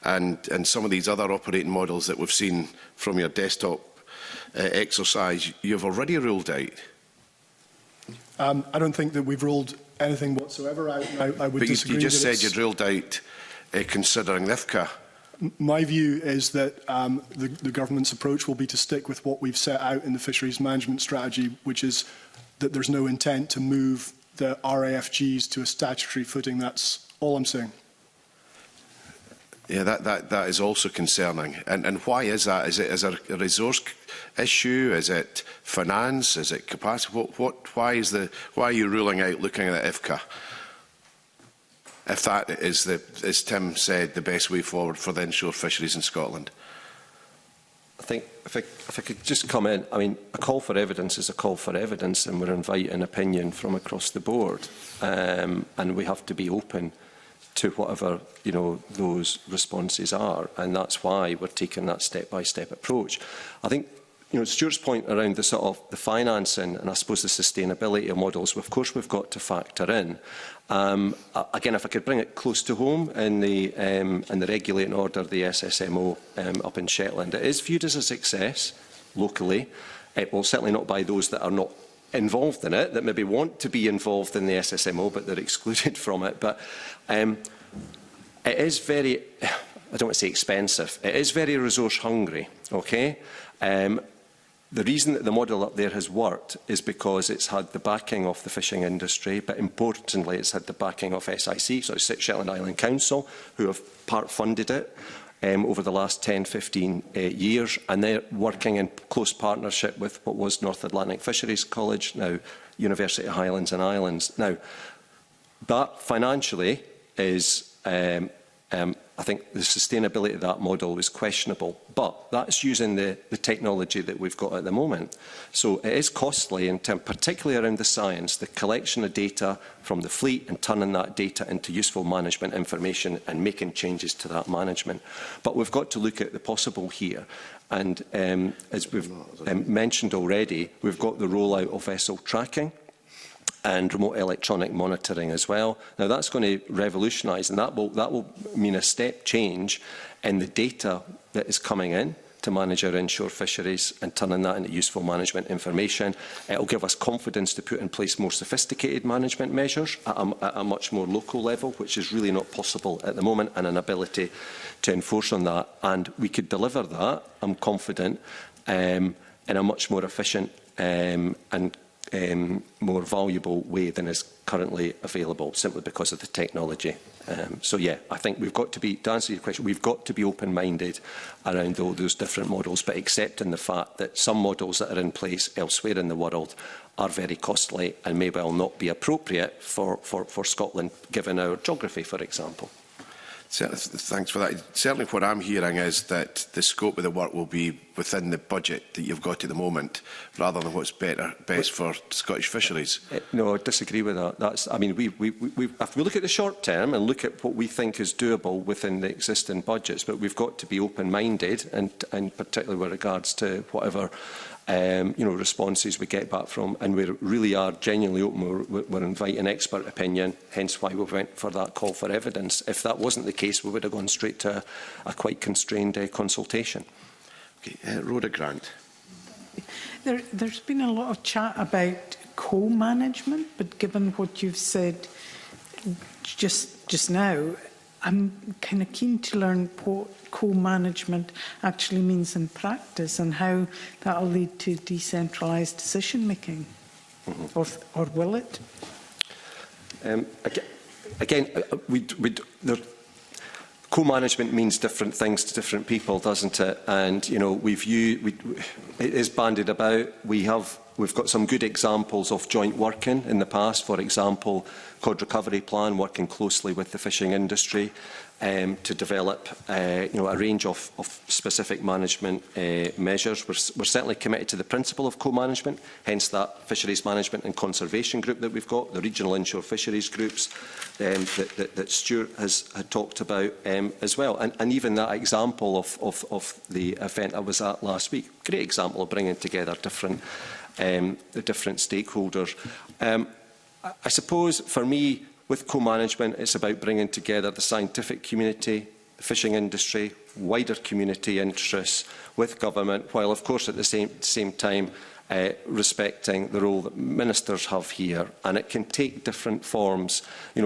and some of these other operating models that we've seen from your desktop exercise, you've already ruled out? I don't think that we've ruled anything whatsoever out. I would disagree. But you just said you'd ruled out considering IFCA. My view is that the government's approach will be to stick with what we've set out in the fisheries management strategy, which is that there's no intent to move the RAFGs to a statutory footing. That's all I'm saying. Yeah, that is also concerning. And why is that? Is it a resource issue? Is it finance? Is it capacity? Why are you ruling out looking at IFCA? If that is, as Tim said, the best way forward for the inshore fisheries in Scotland? I think if I could just come in, I mean, a call for evidence is a call for evidence, and we're inviting opinion from across the board, and we have to be open to whatever, you know, those responses are, and that's why we're taking that step-by-step approach. I think, you know, Stuart's point around the sort of the financing and I suppose the sustainability of models, of course we've got to factor in. Again, if I could bring it close to home in the regulating order, the SSMO up in Shetland, it is viewed as a success locally. Well, certainly not by those that are not involved in it, that maybe want to be involved in the SSMO, but they're excluded from it. But it is very, I don't want to say expensive, it is very resource hungry, okay? The reason that the model up there has worked is because it's had the backing of the fishing industry, but importantly, it's had the backing of SIC, so it's Shetland Island Council, who have part-funded it over the last 10-15 years, and they're working in close partnership with what was North Atlantic Fisheries College, now University of Highlands and Islands. Now, that financially is I think the sustainability of that model is questionable, but that's using the technology that we've got at the moment. So it is costly, in terms, particularly around the science, the collection of data from the fleet and turning that data into useful management information and making changes to that management. But we've got to look at the possible here. And as we've mentioned already, we've got the rollout of vessel tracking and remote electronic monitoring as well. Now that's going to revolutionise, and that will mean a step change in the data that is coming in to manage our inshore fisheries and turning that into useful management information. It will give us confidence to put in place more sophisticated management measures at a much more local level, which is really not possible at the moment, and an ability to enforce on that. And we could deliver that, I'm confident, in a much more efficient and more valuable way than is currently available, simply because of the technology. So yeah, I think we've got to be, to answer your question, we've got to be open-minded around all those different models, but accepting the fact that some models that are in place elsewhere in the world are very costly and may well not be appropriate for Scotland, given our geography, for example. Thanks for that. Certainly what I'm hearing is that the scope of the work will be within the budget that you've got at the moment, rather than what's best for Scottish fisheries. No, I disagree with that. I mean, if we look at the short term and look at what we think is doable within the existing budgets, but we've got to be open-minded, and particularly with regards to whatever responses we get back from, and we really are genuinely open. We're inviting expert opinion, hence why we went for that call for evidence. If that wasn't the case, we would have gone straight to a quite constrained consultation. Okay, Rhoda Grant. There's been a lot of chat about co-management, but given what you've said just now, I'm kind of keen to learn what co-management actually means in practice and how that will lead to decentralised decision-making, or will it? Co-management means different things to different people, doesn't it? And it is bandied about. We've got some good examples of joint working in the past. For example, Cod Recovery Plan, working closely with the fishing industry to develop a range of specific management measures. We're certainly committed to the principle of co-management, hence that fisheries management and conservation group that we've got, the regional inshore fisheries groups that Stuart had talked about as well. And even that example of the event I was at last week, great example of bringing together the different stakeholders. I suppose for me, with co-management, it's about bringing together the scientific community, the fishing industry, wider community interests with government, while of course at the same time respecting the role that ministers have here. And it can take different forms.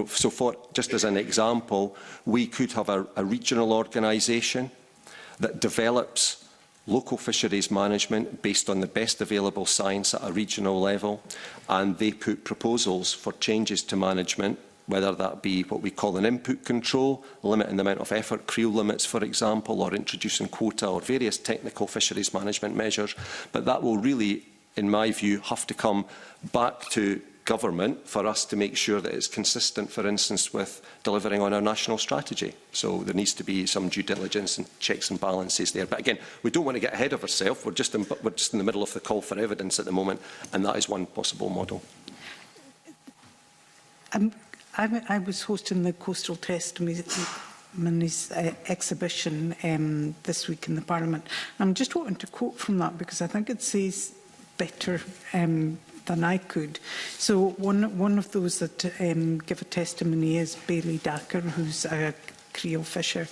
So just as an example, we could have a regional organisation that develops local fisheries management based on the best available science at a regional level, and they put proposals for changes to management, whether that be what we call an input control, limiting the amount of effort, creel limits, for example, or introducing quota or various technical fisheries management measures. But that will really, in my view, have to come back to government for us to make sure that it's consistent, for instance, with delivering on our national strategy. So there needs to be some due diligence and checks and balances there. But again, we don't want to get ahead of ourselves. We're just in the middle of the call for evidence at the moment, and that is one possible model. I was hosting the Coastal Testimonies exhibition this week in the Parliament. I'm just wanting to quote from that because I think it says better than I could. So one of those that give a testimony is Bailey Dacker, who's a creel fisher.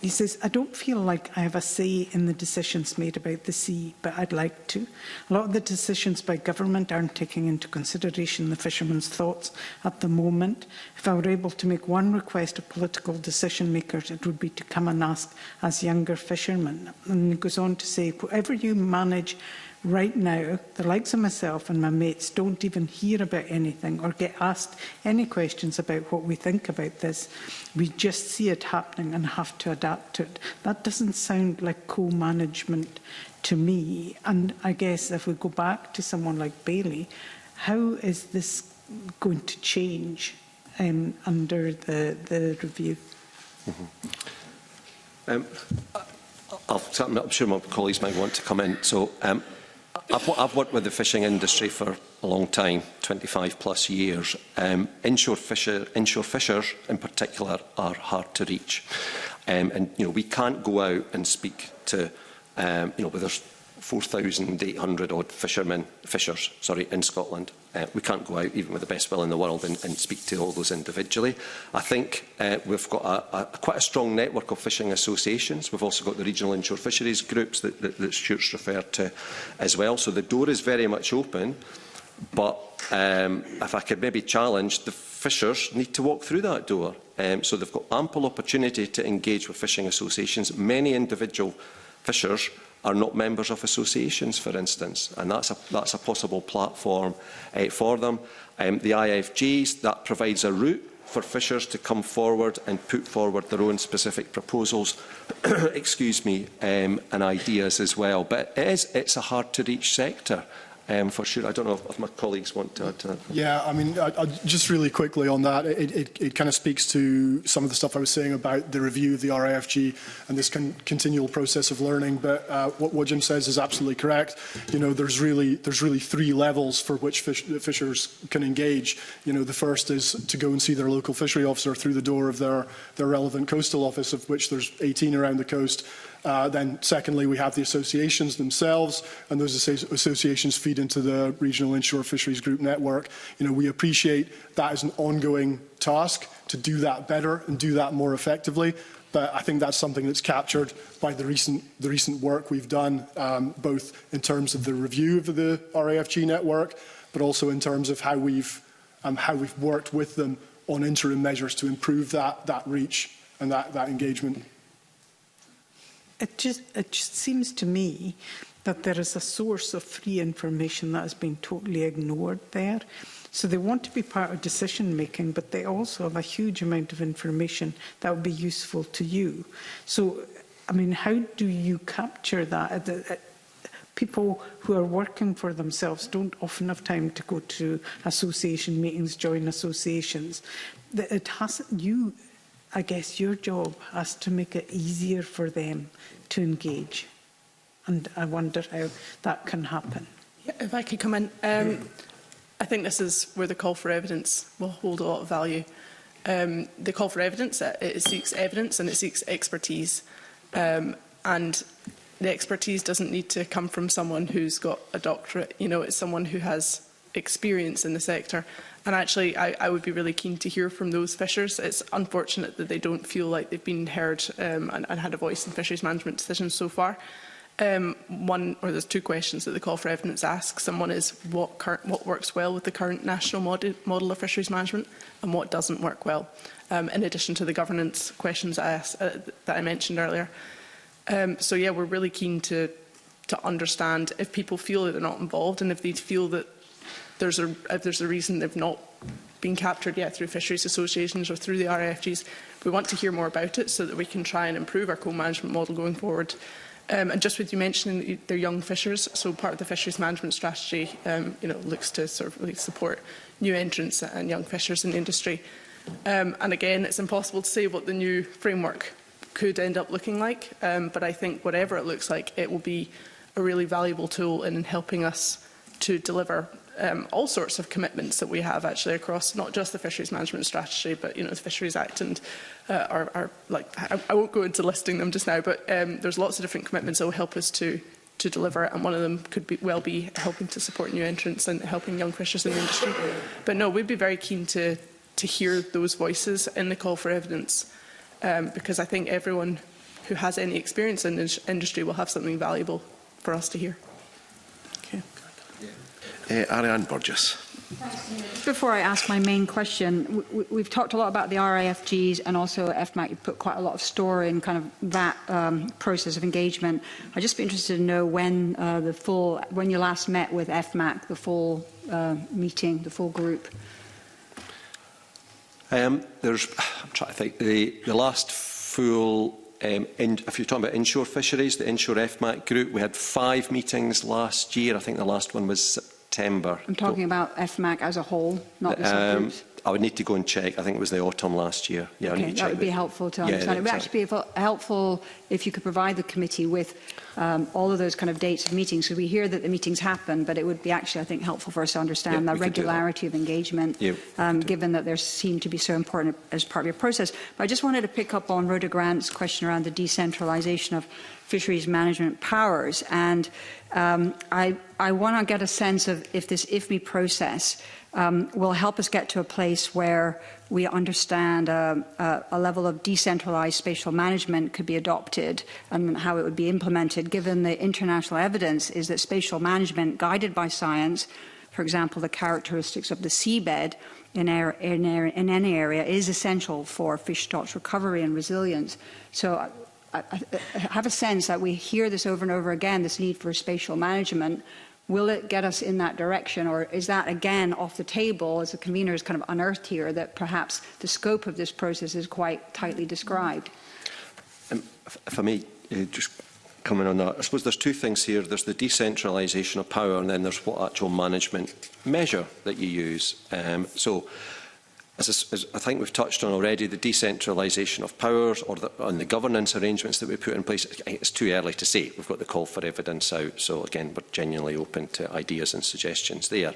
He says, I don't feel like I have a say in the decisions made about the sea, but I'd like to. A lot of the decisions by government aren't taking into consideration the fishermen's thoughts at the moment. If I were able to make one request of political decision makers, it would be to come and ask as younger fishermen. And he goes on to say, whatever you manage right now, the likes of myself and my mates don't even hear about anything or get asked any questions about what we think about this. We just see it happening and have to adapt to it. That doesn't sound like co-management to me. And I guess if we go back to someone like Bailey, how is this going to change under the review? I'm sure my colleagues might want to come in. So I've worked with the fishing industry for a long time, 25 plus years. Inshore fishers in particular are hard to reach. And we can't go out and speak to, where there's 4,800 odd fishers in Scotland. We can't go out, even with the best will in the world, and speak to all those individually. I think we've got quite a strong network of fishing associations. We've also got the regional inshore fisheries groups that Stuart's referred to as well. So the door is very much open. But if I could maybe challenge, the fishers need to walk through that door. So they've got ample opportunity to engage with fishing associations. Many individual fishers are not members of associations, for instance, and that's a possible platform for them. The IFGs, that provides a route for fishers to come forward and put forward their own specific proposals, and ideas as well. But it's a hard-to-reach sector. For sure. I don't know if my colleagues want to add to that. Yeah, I mean, just really quickly on that, it kind of speaks to some of the stuff I was saying about the review of the RIFG and this continual process of learning. But what Jim says is absolutely correct. There's really three levels for which fishers can engage. The first is to go and see their local fishery officer through the door of their relevant coastal office, of which there's 18 around the coast. Then secondly, we have the associations themselves, and those associations feed into the Regional Inshore Fisheries Group network. We appreciate that as an ongoing task to do that better and do that more effectively. But I think that's something that's captured by the recent work we've done, both in terms of the review of the RAFG network, but also in terms of how we've worked with them on interim measures to improve that reach and that engagement. It just seems to me that there is a source of free information that has been totally ignored there. So they want to be part of decision making, but they also have a huge amount of information that would be useful to you. So, I mean, how do you capture that? People who are working for themselves don't often have time to go to association meetings, join associations. I guess your job has to make it easier for them to engage. And I wonder how that can happen. Yeah, if I could come in. I think this is where the call for evidence will hold a lot of value. The call for evidence, it seeks evidence and it seeks expertise. And the expertise doesn't need to come from someone who's got a doctorate. It's someone who has experience in the sector. And actually, I would be really keen to hear from those fishers. It's unfortunate that they don't feel like they've been heard and had a voice in fisheries management decisions so far. There's two questions that the call for evidence asks. And one is what works well with the current national model of fisheries management and what doesn't work well, in addition to the governance questions that I mentioned earlier. So yeah, we're really keen to understand if people feel that they're not involved and if they feel that if there's a reason they've not been captured yet through fisheries associations or through the RFGs, we want to hear more about it so that we can try and improve our co-management model going forward. And just with you mentioning they're young fishers, so part of the fisheries management strategy looks to sort of really support new entrants and young fishers in the industry. And again, it's impossible to say what the new framework could end up looking like, but I think whatever it looks like, it will be a really valuable tool in helping us to deliver all sorts of commitments that we have actually across not just the fisheries management strategy, but the Fisheries Act and I won't go into listing them just now, but there's lots of different commitments that will help us to deliver it, and one of them could be helping to support new entrants and helping young fishers in the industry. But no, we'd be very keen to hear those voices in the call for evidence. because I think everyone who has any experience in this industry will have something valuable for us to hear. Okay. Ariane Burgess. Before I ask my main question, we've talked a lot about the RIFGs and also FMAC. You put quite a lot of store in kind of that process of engagement. I'd just be interested to know when when you last met with FMAC, the full meeting, the full group. I'm trying to think. The last full, if you're talking about inshore fisheries, the inshore FMAC group, we had 5 meetings last year. I think the last one was September. I'm talking about FMAC as a whole, not the subgroups. I would need to go and check. I think it was the autumn last year. Yeah, okay, that would be helpful to understand. It would actually be helpful if you could provide the committee with all of those kind of dates of meetings. So we hear that the meetings happen, but it would be actually, I think, helpful for us to understand the regularity of engagement, given that they seem to be so important as part of your process. But I just wanted to pick up on Rhoda Grant's question around the decentralisation of fisheries management powers. And I want to get a sense of if this IFMI process will help us get to a place where we understand a level of decentralised spatial management could be adopted and how it would be implemented, given the international evidence is that spatial management guided by science, for example, the characteristics of the seabed in any area is essential for fish stocks recovery and resilience. So I have a sense that we hear this over and over again, this need for spatial management. Will it get us in that direction, or is that again off the table as the convener has kind of unearthed here that perhaps the scope of this process is quite tightly described? If I may just come in on that, I suppose there's 2 things here. There's the decentralisation of power, and then there's what actual management measure that you use. As I think we've touched on already, the decentralisation of powers or the governance arrangements that we put in place, it's too early to say. We've got the call for evidence out, so again, we're genuinely open to ideas and suggestions there.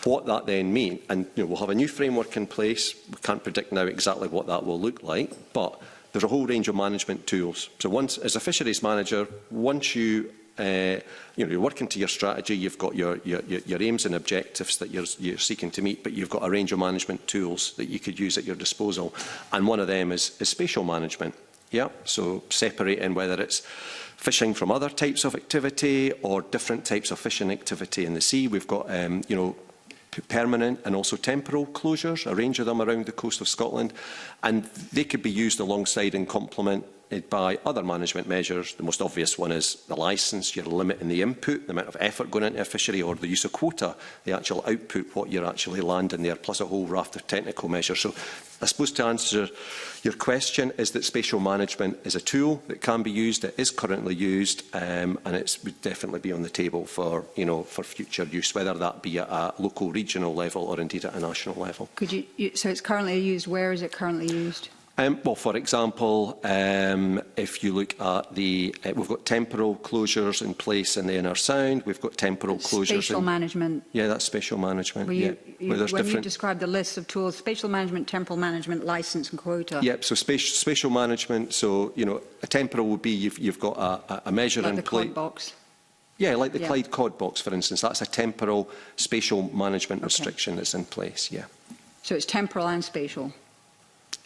What that then means, and we'll have a new framework in place. We can't predict now exactly what that will look like, but there's a whole range of management tools. So once, as a fisheries manager, once you're working to your strategy, you've got your aims and objectives that you're seeking to meet, but you've got a range of management tools that you could use at your disposal. And one of them is spatial management. Yeah, so separating whether it's fishing from other types of activity or different types of fishing activity in the sea. We've got, permanent and also temporal closures, a range of them around the coast of Scotland, and they could be used alongside and complemented by other management measures. The most obvious one is the licence. You're limiting the input, the amount of effort going into a fishery, or the use of quota, the actual output, what you're actually landing there, plus a whole raft of technical measures. So I suppose to answer your question is that spatial management is a tool that can be used. It is currently used, and it would definitely be on the table for future use, whether that be at a local, regional level or indeed at a national level. Could you so it's currently used. Where is it currently used? Well, for example, if you look at we've got temporal closures in place in the Inner Sound. We've got temporal closures. Spatial management. Yeah, that's spatial management. When different... you describe the list of tools, spatial management, temporal management, licence and quota. Yep, so spatial management. So, a temporal would be you've got a measure like in place. Like the cod box. Yeah, like the Clyde cod box, for instance. That's a temporal spatial management restriction that's in place, yeah. So it's temporal and spatial?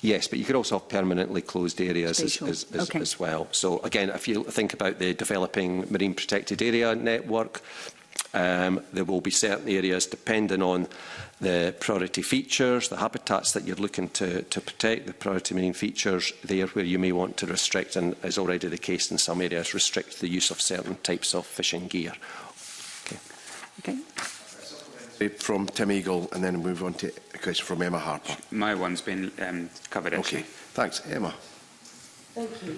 Yes, but you could also have permanently closed areas as well. So again, if you think about the developing marine protected area network, there will be certain areas depending on the priority features, the habitats that you're looking to protect, the priority marine features there where you may want to restrict, and is already the case in some areas, restrict the use of certain types of fishing gear. Okay. From Tim Eagle, and then move on to a question from Emma Harper. My one's been covered, actually. Okay, thanks. Emma. Thank you.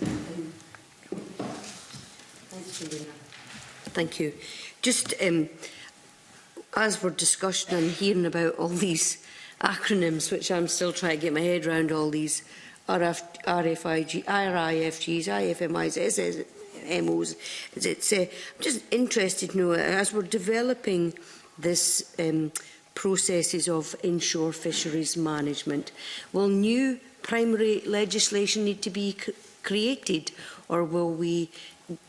Thank you. Just as we're discussing and hearing about all these acronyms, which I'm still trying to get my head around, all these RIFGs, IFMIs, SSMOs, I'm just interested to know, as we're developing this processes of inshore fisheries management, will new primary legislation need to be created, or will we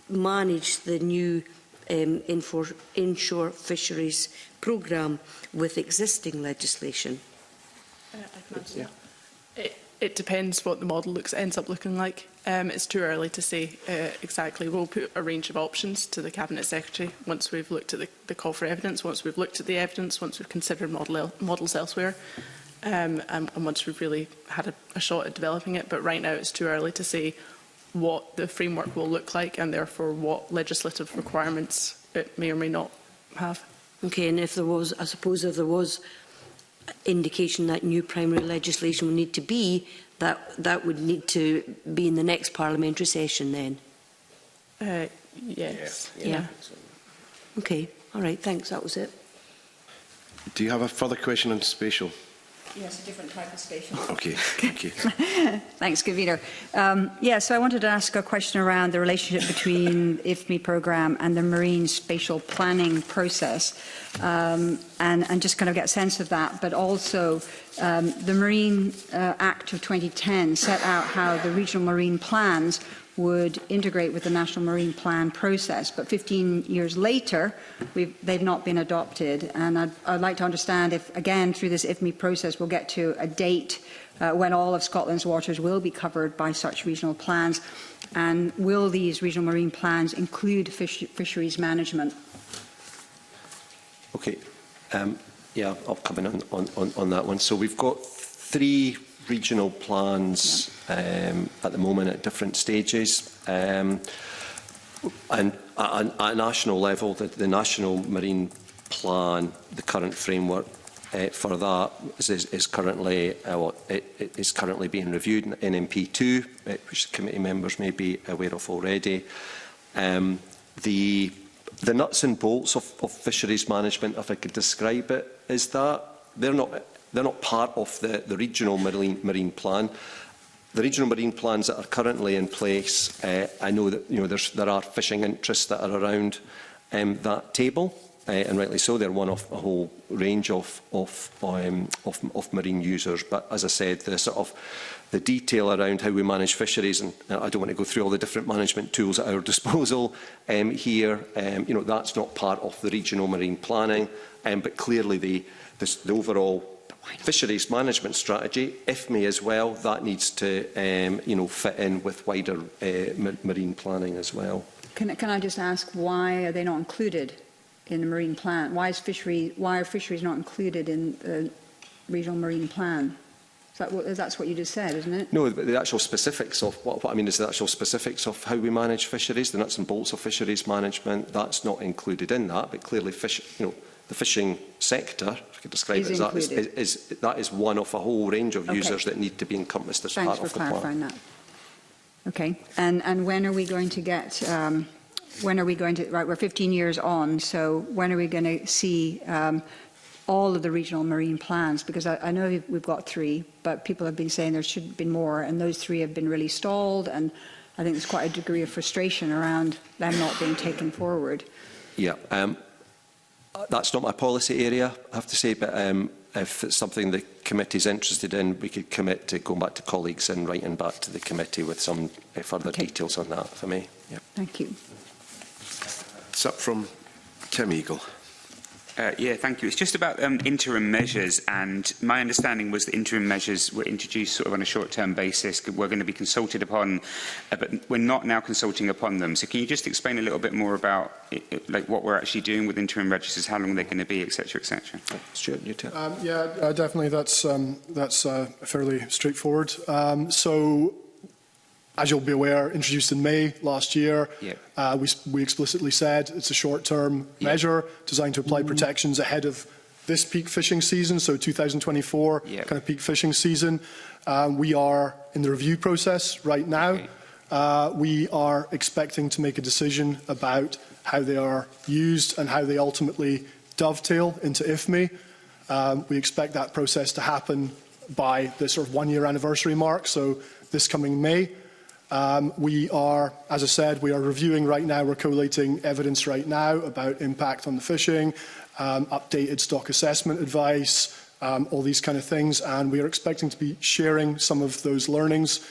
manage the new inshore fisheries programme with existing legislation? It depends what the model ends up looking like. It's too early to say exactly. We'll put a range of options to the Cabinet Secretary once we've looked at the call for evidence, once we've looked at the evidence, once we've considered models elsewhere, and once we've really had a shot at developing it. But right now it's too early to say what the framework will look like and therefore what legislative requirements it may or may not have. Okay, and if there was, I suppose if there was indication that new primary legislation would need to be, that would need to be in the next parliamentary session then? Yes. Yeah. Okay, all right, thanks, that was it. Do you have a further question on spatial? Yes, a different type of spatial. Okay, thank you. Thanks, Convener. So I wanted to ask a question around the relationship between IFME programme and the marine spatial planning process, and just kind of get a sense of that. But also, the Marine Act of 2010 set out how the regional marine plans would integrate with the National Marine Plan process. But 15 years later, they've not been adopted. And I'd like to understand if, again, through this IFME process, we'll get to a date when all of Scotland's waters will be covered by such regional plans. And will these regional marine plans include fisheries management? Okay. Yeah, I'll come in on that one. So we've got 3 regional plans at the moment at different stages. And at a national level, the National Marine Plan, the current framework for that is currently being reviewed in NMP2, which committee members may be aware of already. The nuts and bolts of fisheries management, if I could describe it, is that they're not part of the regional marine plan. The regional marine plans that are currently in place, I know that there are fishing interests that are around that table, and rightly so. They're one of a whole range of marine users. But as I said, the detail around how we manage fisheries, and I don't want to go through all the different management tools at our disposal here. That's not part of the regional marine planning, but clearly the overall fisheries management strategy, IFME as well, that needs to fit in with wider marine planning as well. Can I just ask, why are they not included in the marine plan? Why are fisheries not included in the regional marine plan? That's what you just said, isn't it? No, the actual specifics of what I mean is the actual specifics of how we manage fisheries, the nuts and bolts of fisheries management. That's not included in that, but clearly, the fishing sector, if I could describe it as that, that is one of a whole range of users that need to be encompassed as part of the plan. Thanks for clarifying that. Okay, and when are we going to get? Right, we're 15 years on, so when are we going to see all of the regional marine plans? Because I know we've got 3, but people have been saying there should have been more, and those 3 have been really stalled, and I think there's quite a degree of frustration around them not being taken forward. Yeah, that's not my policy area, I have to say, but if it's something the committee is interested in, we could commit to going back to colleagues and writing back to the committee with some further details on that, if I may. Yeah. Thank you. It's up from Tim Eagle. Yeah, thank you. It's just about interim measures, and my understanding was that interim measures were introduced sort of on a short-term basis. We're going to be consulted upon, but we're not now consulting upon them. So can you just explain a little bit more about like what we're actually doing with interim registers, how long they're going to be, etc., etc.? Stuart, you too. Definitely. That's fairly straightforward. So, as you'll be aware, introduced in May last year, we explicitly said it's a short-term measure designed to apply protections ahead of this peak fishing season, so 2024 kind of peak fishing season. We are in the review process right now. We are expecting to make a decision about how they are used and how they ultimately dovetail into IFME. We expect that process to happen by the sort of 1-year anniversary mark, so this coming May. We are, as I said, we are reviewing right now, we're collating evidence right now about impact on the fishing, updated stock assessment advice, all these kind of things, and we are expecting to be sharing some of those learnings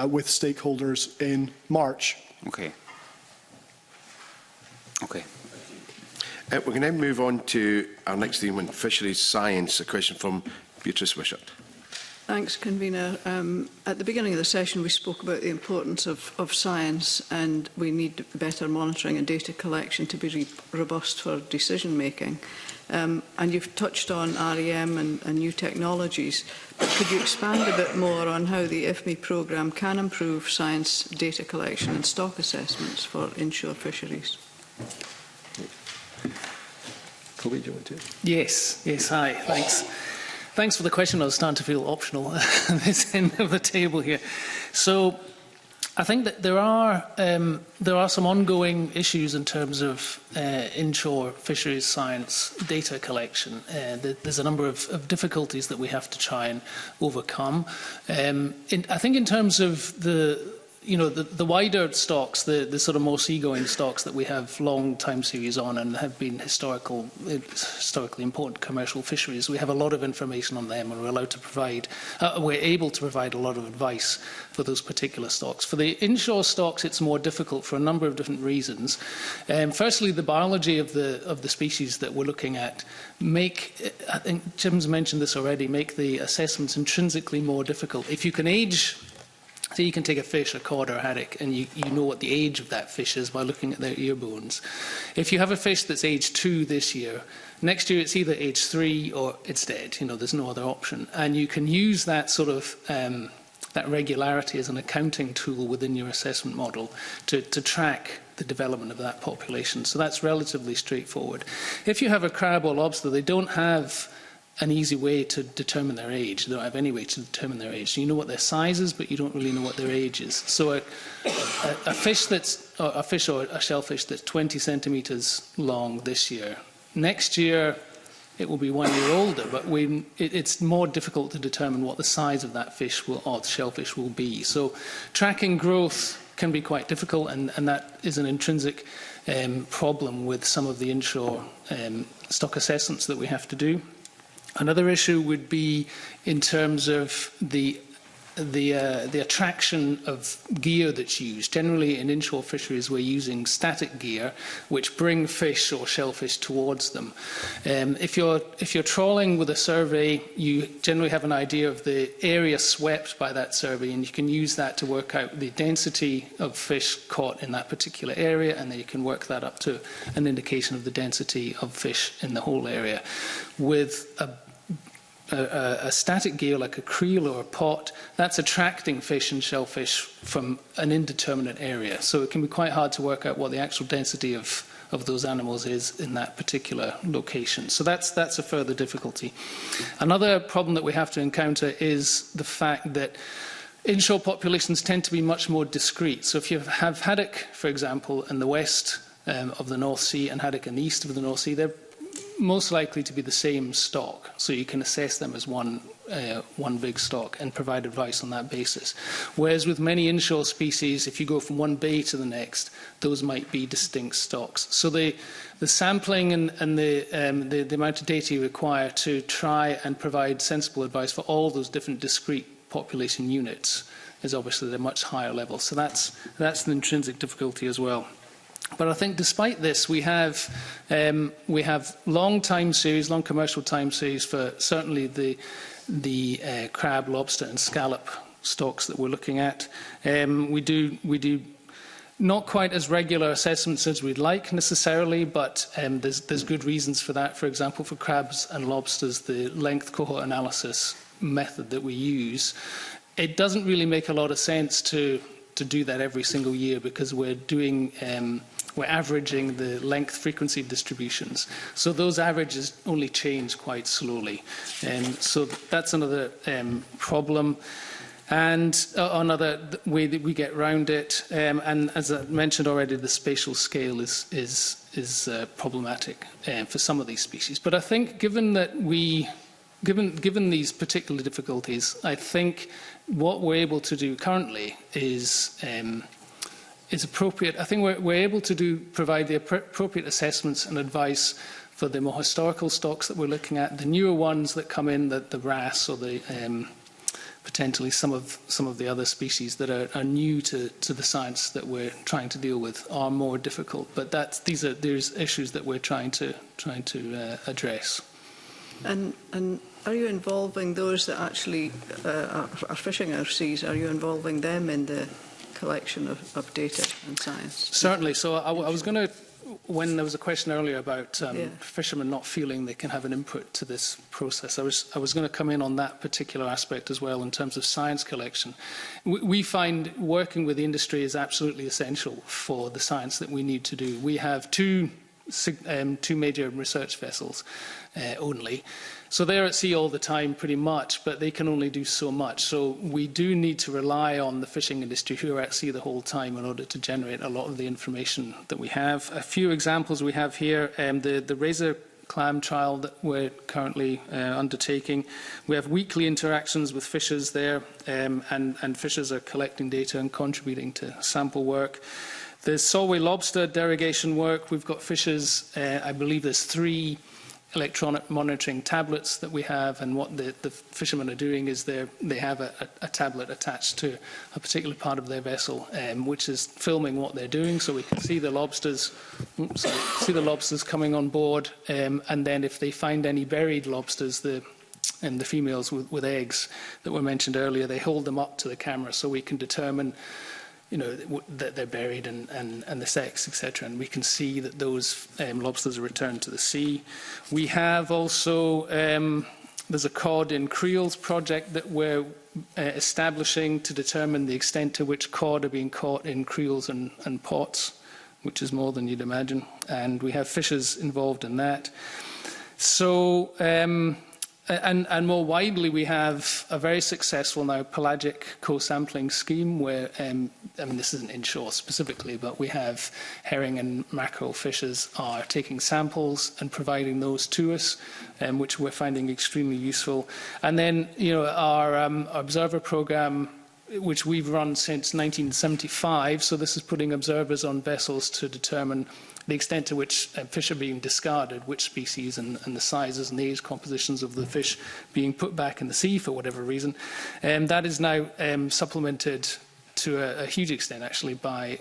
with stakeholders in March. Okay. Okay. We're going to move on to our next theme on fisheries science, a question from Beatrice Wishart. Thanks, Convener. At the beginning of the session, we spoke about the importance of science, and we need better monitoring and data collection to be robust for decision making. And you've touched on REM and new technologies, but could you expand a bit more on how the IFME programme can improve science, data collection and stock assessments for inshore fisheries? Kobe, do you want to? Yes, hi, thanks. Thanks for the question. I was starting to feel optional at this end of the table here. So I think that there are some ongoing issues in terms of inshore fisheries science data collection. There's a number of difficulties that we have to try and overcome. I think in terms of the wider stocks, the sort of more seagoing stocks that we have long time series on and have been historically important commercial fisheries, we have a lot of information on them, and we're able to provide a lot of advice for those particular stocks. For the inshore stocks, it's more difficult for a number of different reasons. Firstly, the biology of the species that we're looking at I think Jim's mentioned this already, make the assessments intrinsically more difficult. If you can age. So you can take a fish, a cod or a haddock, and you know what the age of that fish is by looking at their ear bones. If you have a fish that's age 2 this year, next year it's either age 3 or it's dead. There's no other option. And you can use that sort of that regularity as an accounting tool within your assessment model to track the development of that population. So that's relatively straightforward. If you have a crab or lobster, they don't have an easy way to determine their age. They don't have any way to determine their age. So you know what their size is, but you don't really know what their age is. So a fish or a shellfish that's 20 centimetres long this year, next year it will be 1 year older, but it's more difficult to determine what the size of that fish or shellfish will be. So tracking growth can be quite difficult, and that is an intrinsic problem with some of the inshore stock assessments that we have to do. Another issue would be in terms of the attraction of gear that's used. Generally, in inshore fisheries, we're using static gear, which bring fish or shellfish towards them. If you're trawling with a survey, you generally have an idea of the area swept by that survey, and you can use that to work out the density of fish caught in that particular area, and then you can work that up to an indication of the density of fish in the whole area. With a static gear like a creel or a pot, that's attracting fish and shellfish from an indeterminate area. So it can be quite hard to work out what the actual density of those animals is in that particular location. So that's a further difficulty. Another problem that we have to encounter is the fact that inshore populations tend to be much more discrete. So if you have haddock, for example, in the west of the North Sea and haddock in the east of the North Sea, they're most likely to be the same stock, so you can assess them as one big stock and provide advice on that basis. Whereas with many inshore species, if you go from one bay to the next, those might be distinct stocks. So the sampling and the amount of data you require to try and provide sensible advice for all those different discrete population units is obviously at a much higher level. So that's an intrinsic difficulty as well. But I think despite this, we have long commercial time series for certainly the crab, lobster and scallop stocks that we're looking at. We do not quite as regular assessments as we'd like necessarily, but there's good reasons for that. For example, for crabs and lobsters, the length cohort analysis method that we use, it doesn't really make a lot of sense to do that every single year, because we're averaging the length frequency distributions. So those averages only change quite slowly. So that's another problem. And another way that we get around it, and as I mentioned already, the spatial scale is problematic for some of these species. But I think given these particular difficulties, I think what we're able to do currently is appropriate. I think we're able to provide the appropriate assessments and advice for the more historical stocks that we're looking at. The newer ones that come in, the wrasse or the potentially some of the other species that are new to the science that we're trying to deal with are more difficult. But there's issues that we're trying to address. And are you involving those that actually are fishing our seas? Are you involving them in the collection of data and science? Certainly. So I was going to, when there was a question earlier about fishermen not feeling they can have an input to this process, I was going to come in on that particular aspect as well in terms of science collection. We find working with the industry is absolutely essential for the science that we need to do. We have two major research vessels only. So they're at sea all the time pretty much, but they can only do so much. So we do need to rely on the fishing industry who are at sea the whole time in order to generate a lot of the information that we have. A few examples we have here, the razor clam trial that we're currently undertaking. We have weekly interactions with fishers there, and fishers are collecting data and contributing to sample work. There's Solway lobster derogation work. We've got fishers, I believe there's 3 electronic monitoring tablets that we have, and what the fishermen are doing is they have a tablet attached to a particular part of their vessel, which is filming what they're doing, so we can see the lobsters, coming on board, and then if they find any buried lobsters, the females with eggs that were mentioned earlier, they hold them up to the camera so we can determine that they're buried and the sex, etc. And we can see that those lobsters are returned to the sea. We have also, there's a cod in creels project that we're establishing to determine the extent to which cod are being caught in creels and pots, which is more than you'd imagine. And we have fishers involved in that. So, and more widely, we have a very successful now pelagic co-sampling scheme where, I mean, this isn't inshore specifically, but we have herring and mackerel fishers are taking samples and providing those to us, which we're finding extremely useful. And then, our observer program, which we've run since 1975, so this is putting observers on vessels to determine the extent to which fish are being discarded, which species and the sizes and the age compositions of the fish being put back in the sea for whatever reason. That is now supplemented to a huge extent, actually, by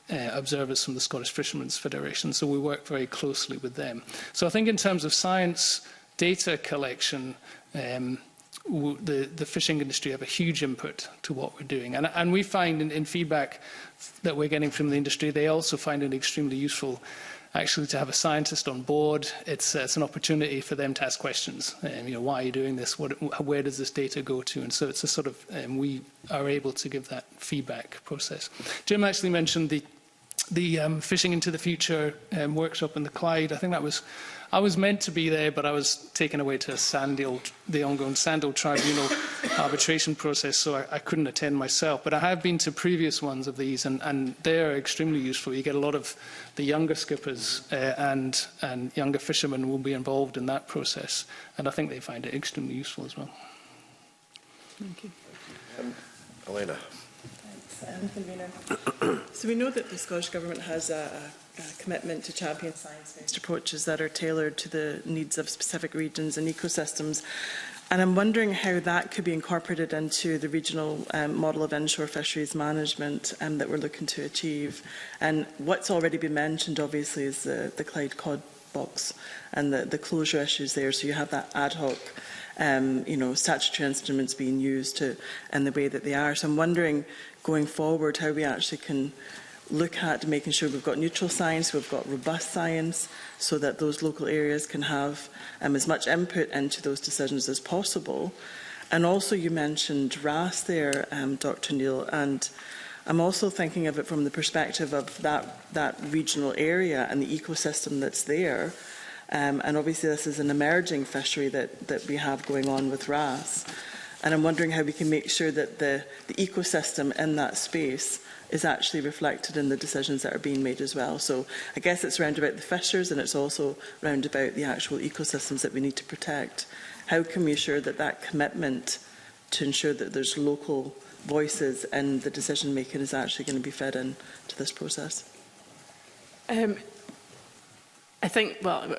observers from the Scottish Fishermen's Federation. So we work very closely with them. So I think in terms of science data collection, the fishing industry have a huge input to what we're doing. And we find in feedback that we're getting from the industry, they also find it extremely useful actually to have a scientist on board. It's an opportunity for them to ask questions. Why are you doing this? Where does this data go to? And so it's a sort of, we are able to give that feedback process. Jim actually mentioned the Fishing into the Future workshop in the Clyde. I think I was meant to be there, but I was taken away to the ongoing Sandhill Tribunal arbitration process, so I couldn't attend myself. But I have been to previous ones of these, and they're extremely useful. You get a lot of the younger skippers and younger fishermen will be involved in that process, and I think they find it extremely useful as well. Thank you. Elena. So we know that the Scottish Government has a commitment to champion science-based approaches that are tailored to the needs of specific regions and ecosystems. And I'm wondering how that could be incorporated into the regional model of inshore fisheries management that we're looking to achieve. And what's already been mentioned, obviously, is the Clyde cod box and the closure issues there. So you have that ad hoc statutory instruments being used in the way that they are. So I'm wondering, going forward, how we actually can look at making sure we've got neutral science, we've got robust science, so that those local areas can have as much input into those decisions as possible. And also you mentioned RAS there, Dr. Neil, and I'm also thinking of it from the perspective of that regional area and the ecosystem that's there. And obviously this is an emerging fishery that we have going on with RAS. And I'm wondering how we can make sure that the ecosystem in that space is actually reflected in the decisions that are being made as well. So I guess it's round about the fishers, and it's also round about the actual ecosystems that we need to protect. How can we ensure that that commitment to ensure that there's local voices in the decision making is actually going to be fed in to this process? I think, well,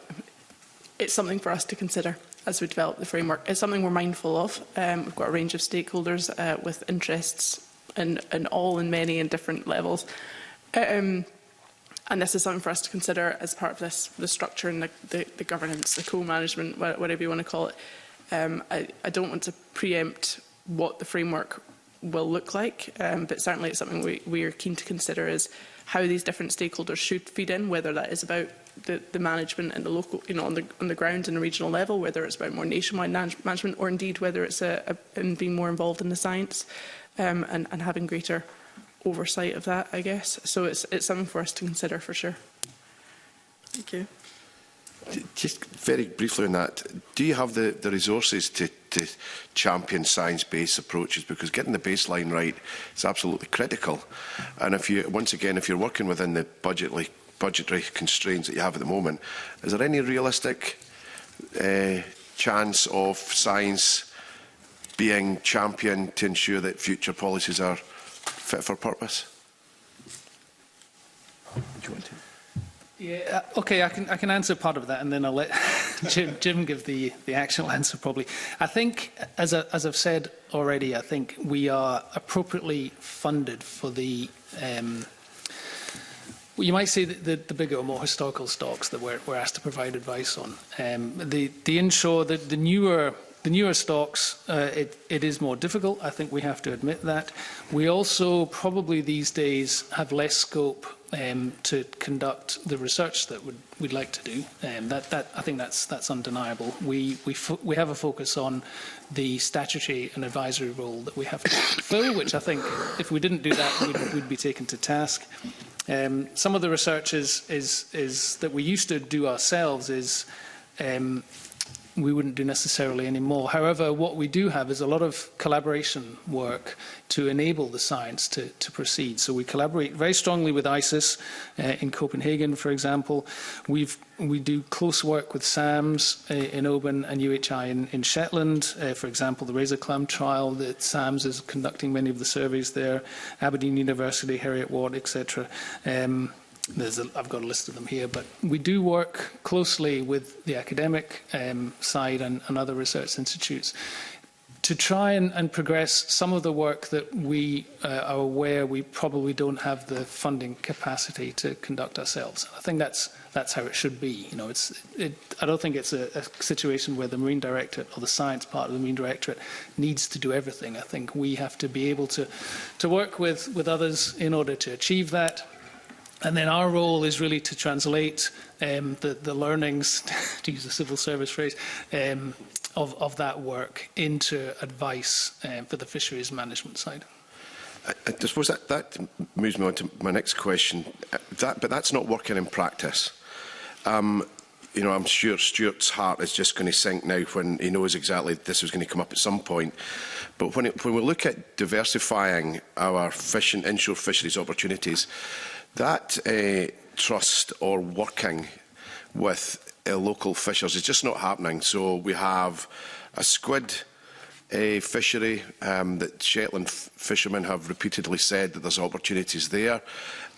it's something for us to consider as we develop the framework. It's something we're mindful of. We've got a range of stakeholders with interests in many and different levels. And this is something for us to consider as part of the structure and the governance, the co-management, whatever you want to call it. I don't want to preempt what the framework will look like, but certainly it's something we are keen to consider is how these different stakeholders should feed in, whether that is about the management and the local, on the ground and the regional level, whether it's about more nationwide management, or indeed whether it's in being more involved in the science and having greater oversight of that, I guess. So it's something for us to consider for sure. Thank you. Just very briefly on that, do you have the resources to champion science-based approaches? Because getting the baseline right is absolutely critical. And if you're working within the budgetary constraints that you have at the moment, is there any realistic chance of science being championed to ensure that future policies are fit for purpose? Do you want to? Yeah, okay, I can answer part of that, and then I'll let Jim give the actual answer probably. I think, as I've said already, I think we are appropriately funded for the, you might say the bigger or more historical stocks that we're asked to provide advice on. The inshore, the newer stocks, it is more difficult. I think we have to admit that. We also probably these days have less scope to conduct the research that we'd like to do. I think that's undeniable. We have a focus on the statutory and advisory role that we have to fill, which I think if we didn't do that, we'd be taken to task. Some of the research is that we used to do ourselves is we wouldn't do necessarily anymore. However, what we do have is a lot of collaboration work to enable the science to proceed. So we collaborate very strongly with ISIS in Copenhagen, for example. We do close work with SAMS in Oban and UHI in Shetland. For example, the Razor Clam trial, that SAMS is conducting many of the surveys there. Aberdeen University, Heriot Ward, etc. I've got a list of them here, but we do work closely with the academic side and other research institutes to try and progress some of the work that we are aware we probably don't have the funding capacity to conduct ourselves. I think that's how it should be. I don't think it's a situation where the Marine Directorate or the science part of the Marine Directorate needs to do everything. I think we have to be able to work with others in order to achieve that. And then our role is really to translate the learnings, to use a civil service phrase, of that work into advice for the fisheries management side. I suppose that moves me on to my next question. But that's not working in practice. I'm sure Stuart's heart is just going to sink now when he knows exactly this was going to come up at some point. But when we look at diversifying our inshore fisheries opportunities, that trust or working with local fishers is just not happening. So we have a squid fishery that Shetland fishermen have repeatedly said that there's opportunities there,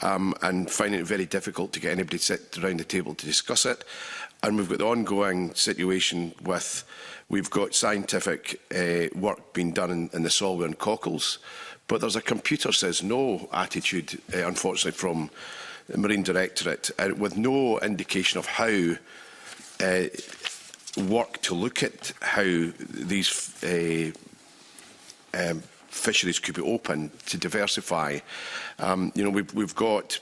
and finding it very difficult to get anybody to sit around the table to discuss it. And we've got the ongoing situation with, we've got scientific work being done in the Solway and cockles, but there's a computer says no attitude, unfortunately, from the Marine Directorate, with no indication of how work to look at how these fisheries could be open to diversify. We've got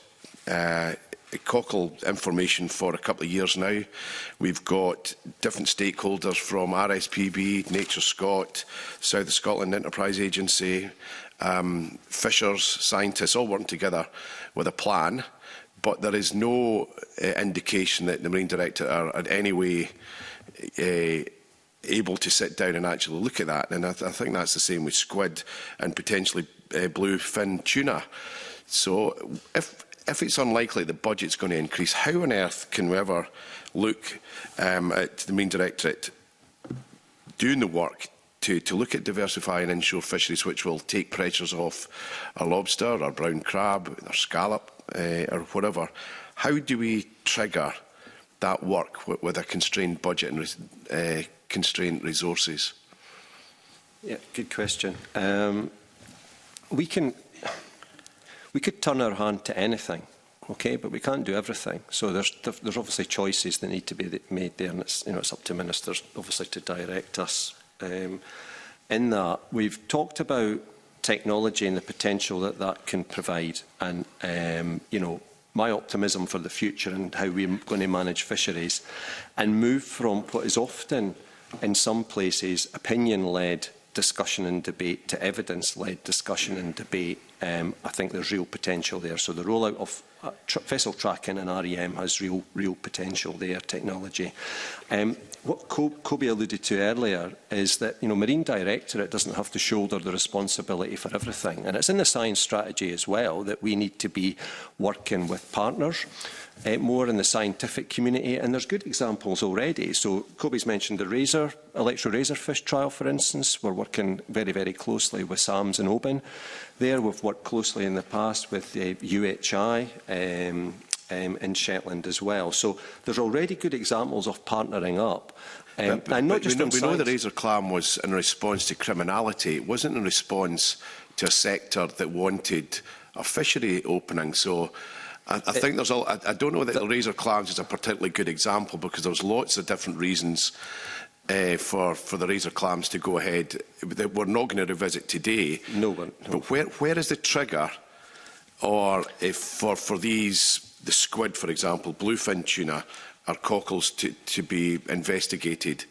cockle information for a couple of years now. We've got different stakeholders from RSPB, Nature Scot, South of Scotland Enterprise Agency, fishers, scientists, all working together with a plan, but there is no indication that the Marine Directorate are in any way able to sit down and actually look at that. And I think that's the same with squid and potentially bluefin tuna. So if it's unlikely the budget's going to increase, how on earth can we ever look at the Marine Directorate doing the work to look at diversifying inshore fisheries, which will take pressures off our lobster, our brown crab, our scallop, or whatever? How do we trigger that work with a constrained budget and constrained resources? Yeah, good question. We could turn our hand to anything. okay, but we can't do everything. So there's obviously choices that need to be made there, and it's up to ministers obviously to direct us in that. We've talked about technology and the potential that that can provide, and my optimism for the future and how we're going to manage fisheries and move from what is often in some places opinion-led discussion and debate to evidence-led discussion and debate. I think there's real potential there. So the rollout of vessel tracking and REM has real potential there, technology. What Kobe alluded to earlier is that Marine Directorate doesn't have to shoulder the responsibility for everything. And it's in the science strategy as well that we need to be working with partners more in the scientific community, and there's good examples already. So Kobe's mentioned the electro razorfish trial, for instance. We're working very, very closely with SAMS and Oban there. We've worked closely in the past with the UHI in Shetland as well. So there's already good examples of partnering up. And not just we know the razor clam was in response to criminality. It wasn't in response to a sector that wanted a fishery opening. So I think there's all. I don't know that the razor clams is a particularly good example, because there was lots of different reasons for the razor clams to go ahead that we're not going to revisit today. No. But where is the trigger, or if for these, the squid, for example, bluefin tuna, or cockles to be investigated?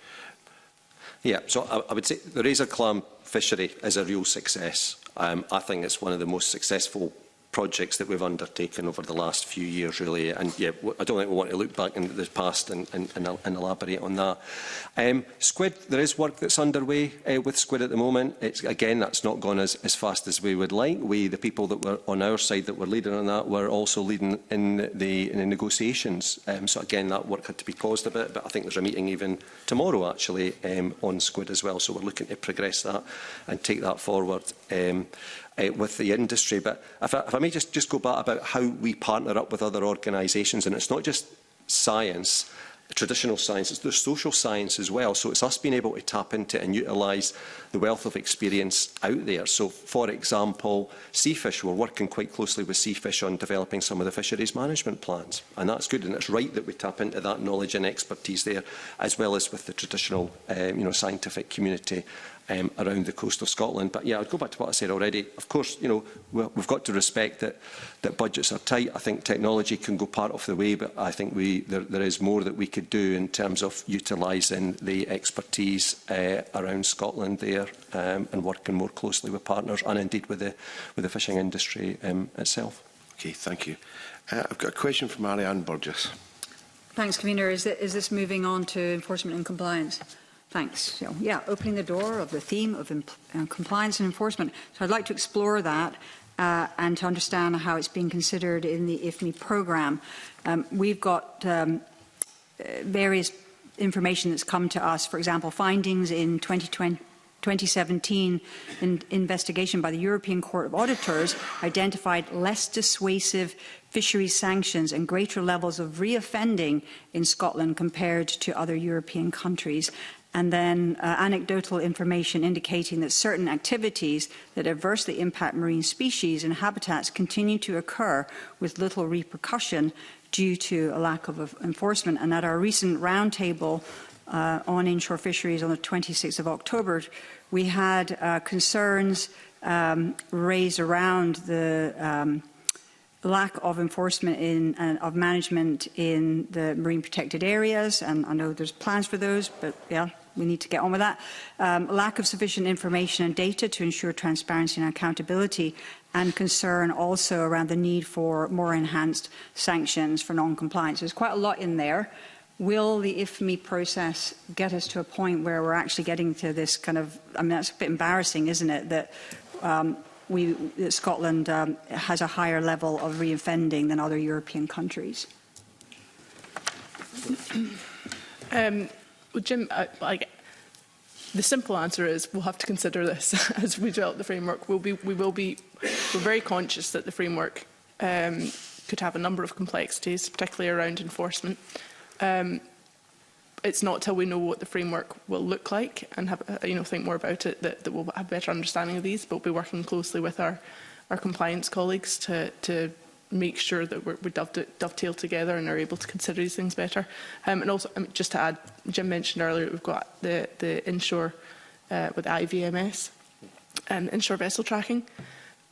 Yeah, so I would say the razor clam fishery is a real success. I think it's one of the most successful projects that we've undertaken over the last few years, really. And yeah, I don't think we want to look back into the past and elaborate on that. Squid, there is work that's underway with squid at the moment. Again, that's not gone as fast as we would like. The people that were on our side that were leading on that were also leading in the negotiations. So again, that work had to be paused a bit, but I think there's a meeting even tomorrow, actually, on squid as well. So we're looking to progress that and take that forward with the industry. But if I may just go back about how we partner up with other organisations, and it's not just science, traditional science, it's the social science as well. So it's us being able to tap into and utilise the wealth of experience out there. So, for example, Seafish, we're working quite closely with Seafish on developing some of the fisheries management plans, and that's good, and it's right that we tap into that knowledge and expertise there, as well as with the traditional scientific community around the coast of Scotland. But yeah, I'd go back to what I said already. Of course, we've got to respect that budgets are tight. I think technology can go part of the way, but I think there is more that we could do in terms of utilising the expertise around Scotland there, and working more closely with partners and indeed with the fishing industry itself. Okay, thank you. I've got a question from Ariane Burgess. Thanks, Convener. Is this moving on to enforcement and compliance? Thanks. So, yeah, opening the door of the theme of compliance and enforcement. So I'd like to explore that and to understand how it's being considered in the IFME programme. We've got various information that's come to us. For example, findings in 2017 investigation by the European Court of Auditors identified less dissuasive fisheries sanctions and greater levels of reoffending in Scotland compared to other European countries. And then anecdotal information indicating that certain activities that adversely impact marine species and habitats continue to occur with little repercussion due to a lack of enforcement. And at our recent roundtable on inshore fisheries on the 26th of October, we had concerns raised around the lack of enforcement of management in the marine protected areas, and I know there's plans for those, but yeah, we need to get on with that. Lack of sufficient information and data to ensure transparency and accountability, and concern also around the need for more enhanced sanctions for non-compliance. There's quite a lot in there. Will the IFME process get us to a point where we're actually getting to this kind of, I mean, that's a bit embarrassing, isn't it, that that Scotland has a higher level of reoffending than other European countries? Well, Jim, the simple answer is we'll have to consider this as we develop the framework. We're very conscious that the framework could have a number of complexities, particularly around enforcement. It's not till we know what the framework will look like and have, think more about it that we'll have a better understanding of these. But we'll be working closely with our compliance colleagues to make sure that we dovetail together and are able to consider these things better. And also, just to add, Jim mentioned earlier, we've got the inshore with IVMS, inshore vessel tracking.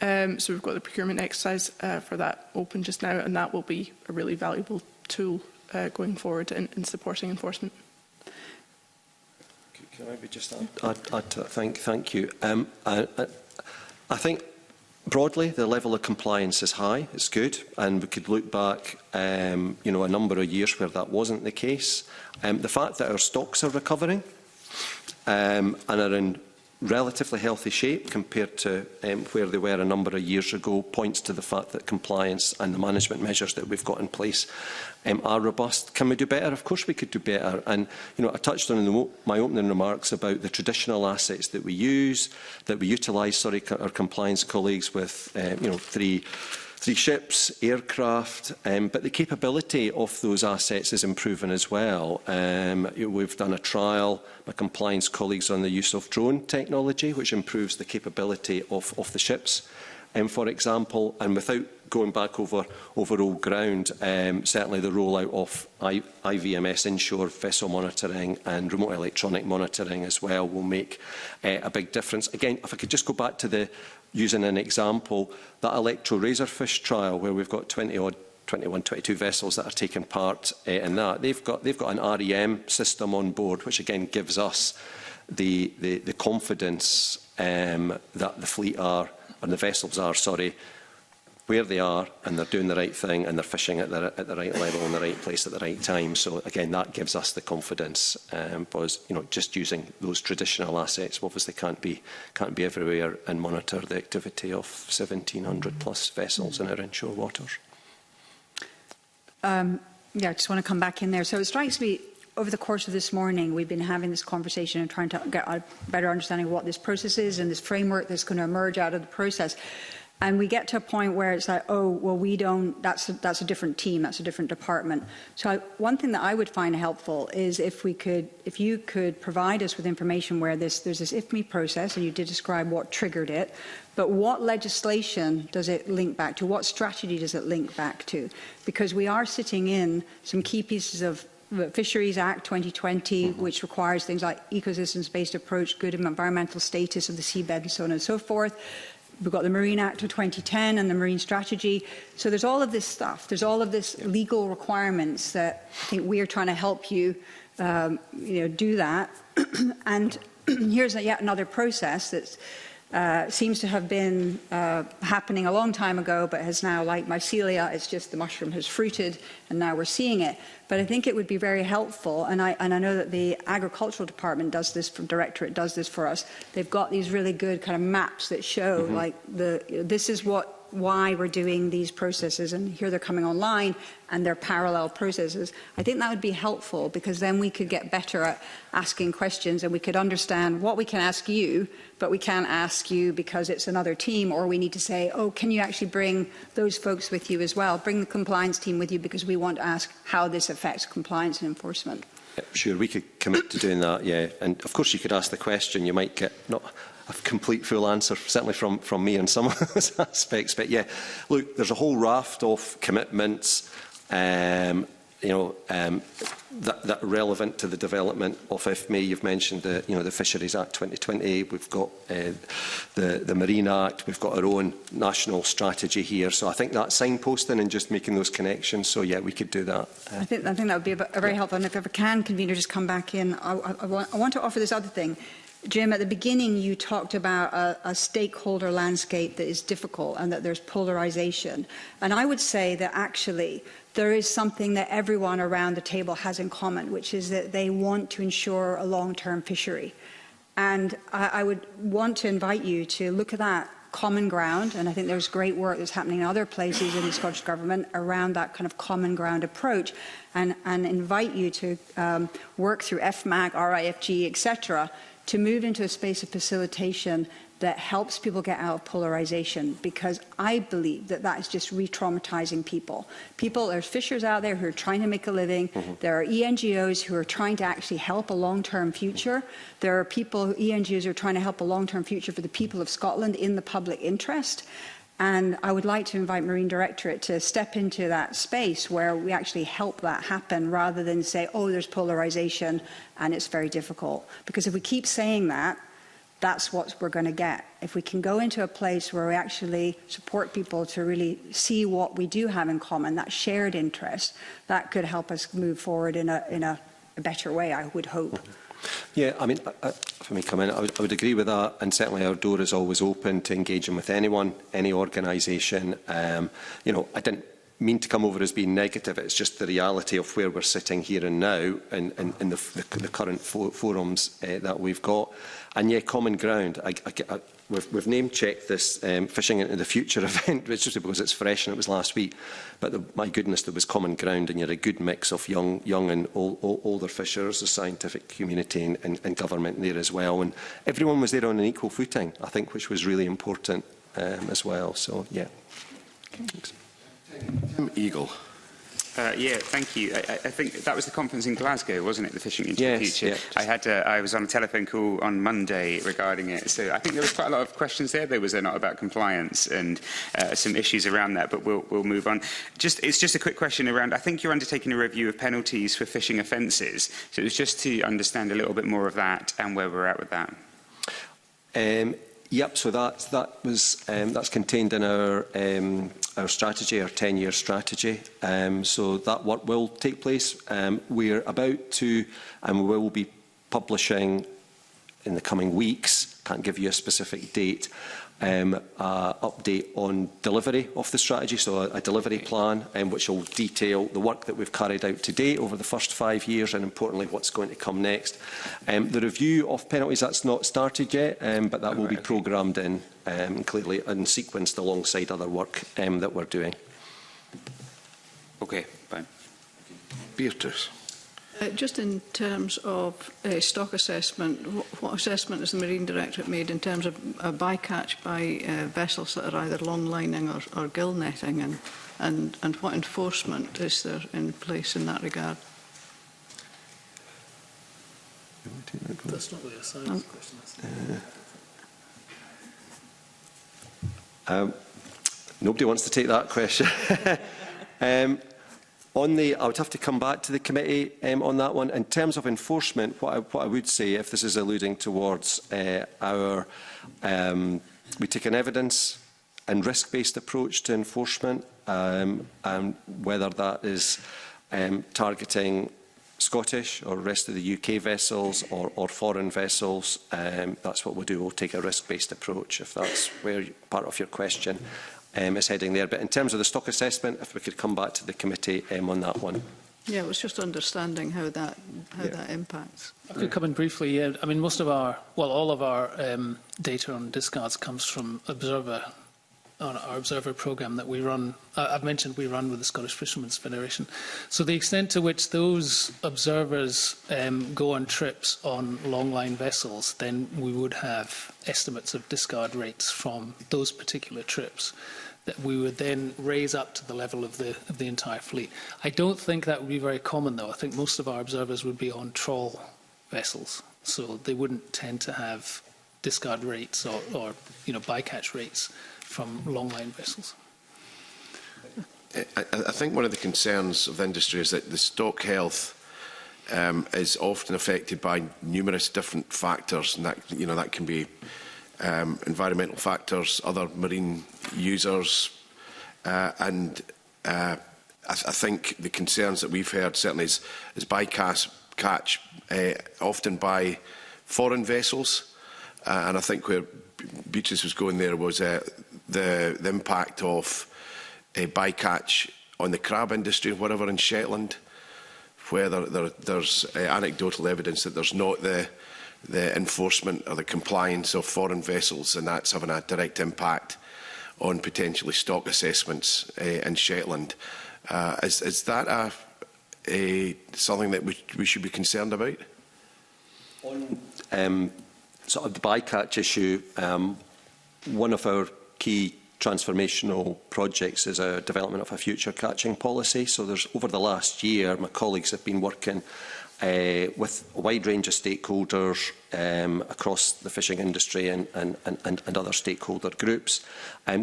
So we've got the procurement exercise for that open just now, and that will be a really valuable tool going forward in supporting enforcement. Can I maybe just add to that? Thank you. I think broadly the level of compliance is high. It's good, and we could look back, a number of years where that wasn't the case. The fact that our stocks are recovering and are in relatively healthy shape compared to where they were a number of years ago points to the fact that compliance and the management measures that we've got in place are robust. Can we do better? Of course we could do better. And I touched on my opening remarks about the traditional assets that we utilise, our compliance colleagues with three ships, aircraft, but the capability of those assets is improving as well. We've done a trial, my compliance colleagues, on the use of drone technology, which improves the capability of the ships, for example, and without going back over old ground, certainly the rollout of IVMS, inshore vessel monitoring, and remote electronic monitoring as well will make a big difference. Again, if I could just go back to using an example, that electro razorfish trial where we've got 21, 22 vessels that are taking part in that. They've got an REM system on board, which again gives us the confidence that the fleet are, or the vessels are, where they are, and they're doing the right thing, and they're fishing at the right level in the right place at the right time. So again, that gives us the confidence. Because just using those traditional assets obviously can't be everywhere and monitor the activity of 1,700 plus vessels in our inshore waters. I just want to come back in there. So it strikes me, over the course of this morning, we've been having this conversation and trying to get a better understanding of what this process is and this framework that's going to emerge out of the process. And we get to a point where it's like, oh, well, we don't, that's a different team, that's a different department. So one thing that I would find helpful is if you could provide us with information where there's this IFME process, and you did describe what triggered it, but what legislation does it link back to? What strategy does it link back to? Because we are sitting in some key pieces of the Fisheries Act 2020, which requires things like ecosystems-based approach, good environmental status of the seabed, and so on and so forth. We've got the Marine Act of 2010 and the Marine Strategy. So there's all of this stuff. There's all of this legal requirements that I think we are trying to help you, do that. And here's yet another process that seems to have been happening a long time ago, but has now, like mycelia, it's just the mushroom has fruited, and now we're seeing it. But I think it would be very helpful, and I know that the Agricultural Department does this, Directorate does this for us. They've got these really good kind of maps that show, this is why we're doing these processes, and here they're coming online, and they're parallel processes. I think that would be helpful, because then we could get better at asking questions, and we could understand what we can ask you, but we can't ask you because it's another team, or we need to say, oh, can you actually bring those folks with you as well? Bring the compliance team with you, because we want to ask how this affects compliance and enforcement. Sure, we could commit to doing that, yeah. And of course you could ask the question, you might get not a complete full answer, certainly from me in some of those aspects. But yeah, look, there's a whole raft of commitments, that are relevant to the development of IFME. You've mentioned the Fisheries Act 2020. We've got the Marine Act. We've got our own national strategy here. So I think that signposting and just making those connections. So yeah, we could do that. I think that would be a very helpful. And if I can, convener, just come back in. I want to offer this other thing. Jim, at the beginning you talked about a stakeholder landscape that is difficult and that there's polarisation. And I would say that actually there is something that everyone around the table has in common, which is that they want to ensure a long-term fishery. And I would want to invite you to look at that common ground, and I think there's great work that's happening in other places in the Scottish Government around that kind of common ground approach, and invite you to work through FMAC, RIFG, etc., to move into a space of facilitation that helps people get out of polarisation, because I believe that that is just re-traumatizing people. There's fishers out there who are trying to make a living. There are ENGOs who are trying to actually help a long-term future. There are ENGOs who are trying to help a long-term future for the people of Scotland in the public interest. And I would like to invite Marine Directorate to step into that space where we actually help that happen rather than say, oh, there's polarisation and it's very difficult. Because if we keep saying that, that's what we're going to get. If we can go into a place where we actually support people to really see what we do have in common, that shared interest, that could help us move forward in a better way, I would hope. Yeah, I mean, if I may come in, I would agree with that, and certainly our door is always open to engaging with anyone, any organisation. You know, I didn't mean to come over as being negative. It's just the reality of where we're sitting here and now, and the current forums that we've got. And yeah, common ground. We've name-checked this Fishing into the Future event, which is because it's fresh and it was last week. But my goodness, there was common ground, and you're a good mix of young and older fishers, the scientific community and government there as well. And everyone was there on an equal footing, I think, which was really important as well. So, yeah. Okay. Thanks. Tim Eagle. Yeah, thank you. I think that was the conference in Glasgow, wasn't it? The Fishing into the Future. Yeah. I was on a telephone call on Monday regarding it. So I think there was quite a lot of questions there. There was not about compliance and some issues around that, but we'll move on. It's just a quick question around. I think you're undertaking a review of penalties for fishing offences. So it was just to understand a little bit more of that and where we're at with that. Yep. So that's contained in our strategy, our 10-year strategy. So that work will take place. We're about to, and we will be publishing in the coming weeks. Can't give you a specific date. Update on delivery of the strategy, so a delivery plan which will detail the work that we've carried out to date over the first 5 years and, importantly, what's going to come next. The review of penalties, that's not started yet, but that will be programmed in clearly and sequenced alongside other work that we're doing. Okay, fine. Beatrice. Just in terms of stock assessment, what assessment has the Marine Directorate made in terms of a bycatch by vessels that are either long lining or gill netting, and what enforcement is there in place in that regard? That's not really a science question, is it? Nobody wants to take that question. I would have to come back to the committee on that one. In terms of enforcement, what I would say, if this is alluding towards we take an evidence and risk-based approach to enforcement, and whether that is targeting Scottish or rest of the UK vessels or foreign vessels, that's what we'll do. We'll take a risk-based approach, if that's where part of your question is heading there. But in terms of the stock assessment, if we could come back to the committee on that one. Yeah, it was just understanding how that impacts. I could come in briefly. Yeah, I mean, most of our, well, all of our data on discards comes from Observer, on our Observer programme that we run. I've mentioned we run with the Scottish Fishermen's Federation. So the extent to which those observers go on trips on long-line vessels, then we would have estimates of discard rates from those particular trips that we would then raise up to the level of the entire fleet. I don't think that would be very common, though. I think most of our observers would be on trawl vessels, so they wouldn't tend to have discard rates or bycatch rates from long-line vessels. I think one of the concerns of the industry is that the stock health is often affected by numerous different factors, and that can be environmental factors, other marine users, and I think the concerns that we've heard certainly is bycatch often by foreign vessels, and I think where Beatrice was going there was the impact of bycatch on the crab industry, wherever in Shetland, where there's anecdotal evidence that there's not the enforcement or the compliance of foreign vessels, and that's having a direct impact on potentially stock assessments in Shetland. Is that something that we should be concerned about? On sort of the bycatch issue, one of our key transformational projects is a development of a future catching policy. So there's, over the last year, my colleagues have been working with a wide range of stakeholders across the fishing industry and other stakeholder groups.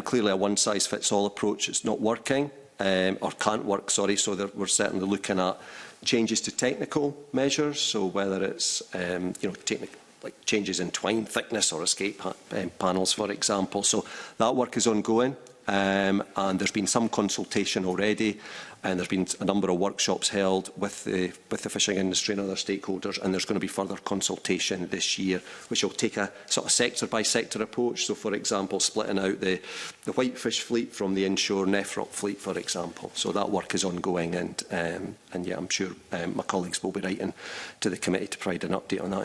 Clearly, a one-size-fits-all approach is not working, or can't work, sorry, so that we're certainly looking at changes to technical measures, so whether it's like changes in twine thickness or escape panels, for example. So that work is ongoing, and there's been some consultation already, and there's been a number of workshops held with the fishing industry and other stakeholders, and there's going to be further consultation this year, which will take a sort of sector-by-sector approach. So, for example, splitting out the whitefish fleet from the inshore Nefroc fleet, for example. So that work is ongoing, and yeah, I'm sure my colleagues will be writing to the committee to provide an update on that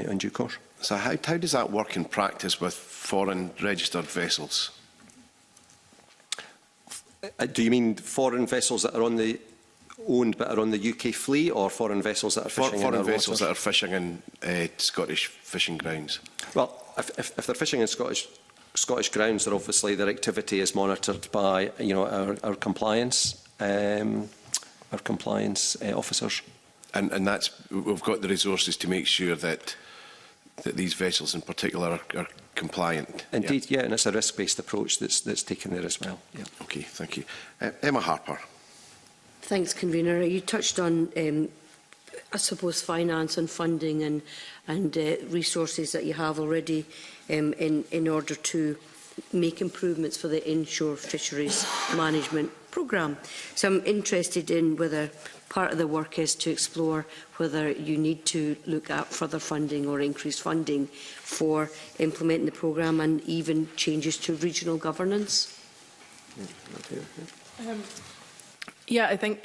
in due course. So how does that work in practice with foreign registered vessels? Do you mean foreign vessels that are owned but are on the UK fleet, or foreign vessels that are fishing in foreign vessels that are fishing in Scottish fishing grounds? Well, if they're fishing in Scottish grounds, then obviously their activity is monitored by our compliance officers. And that's, we've got the resources to make sure that these vessels in particular are compliant. Indeed, yeah, and it's a risk-based approach that's taken there as well. Yeah. Okay, thank you. Emma Harper. Thanks, Convener. You touched on, I suppose, finance and funding and resources that you have already in order to make improvements for the inshore fisheries management programme. So I'm interested in whether part of the work is to explore whether you need to look at further funding or increased funding for implementing the programme, and even changes to regional governance. Yeah, I think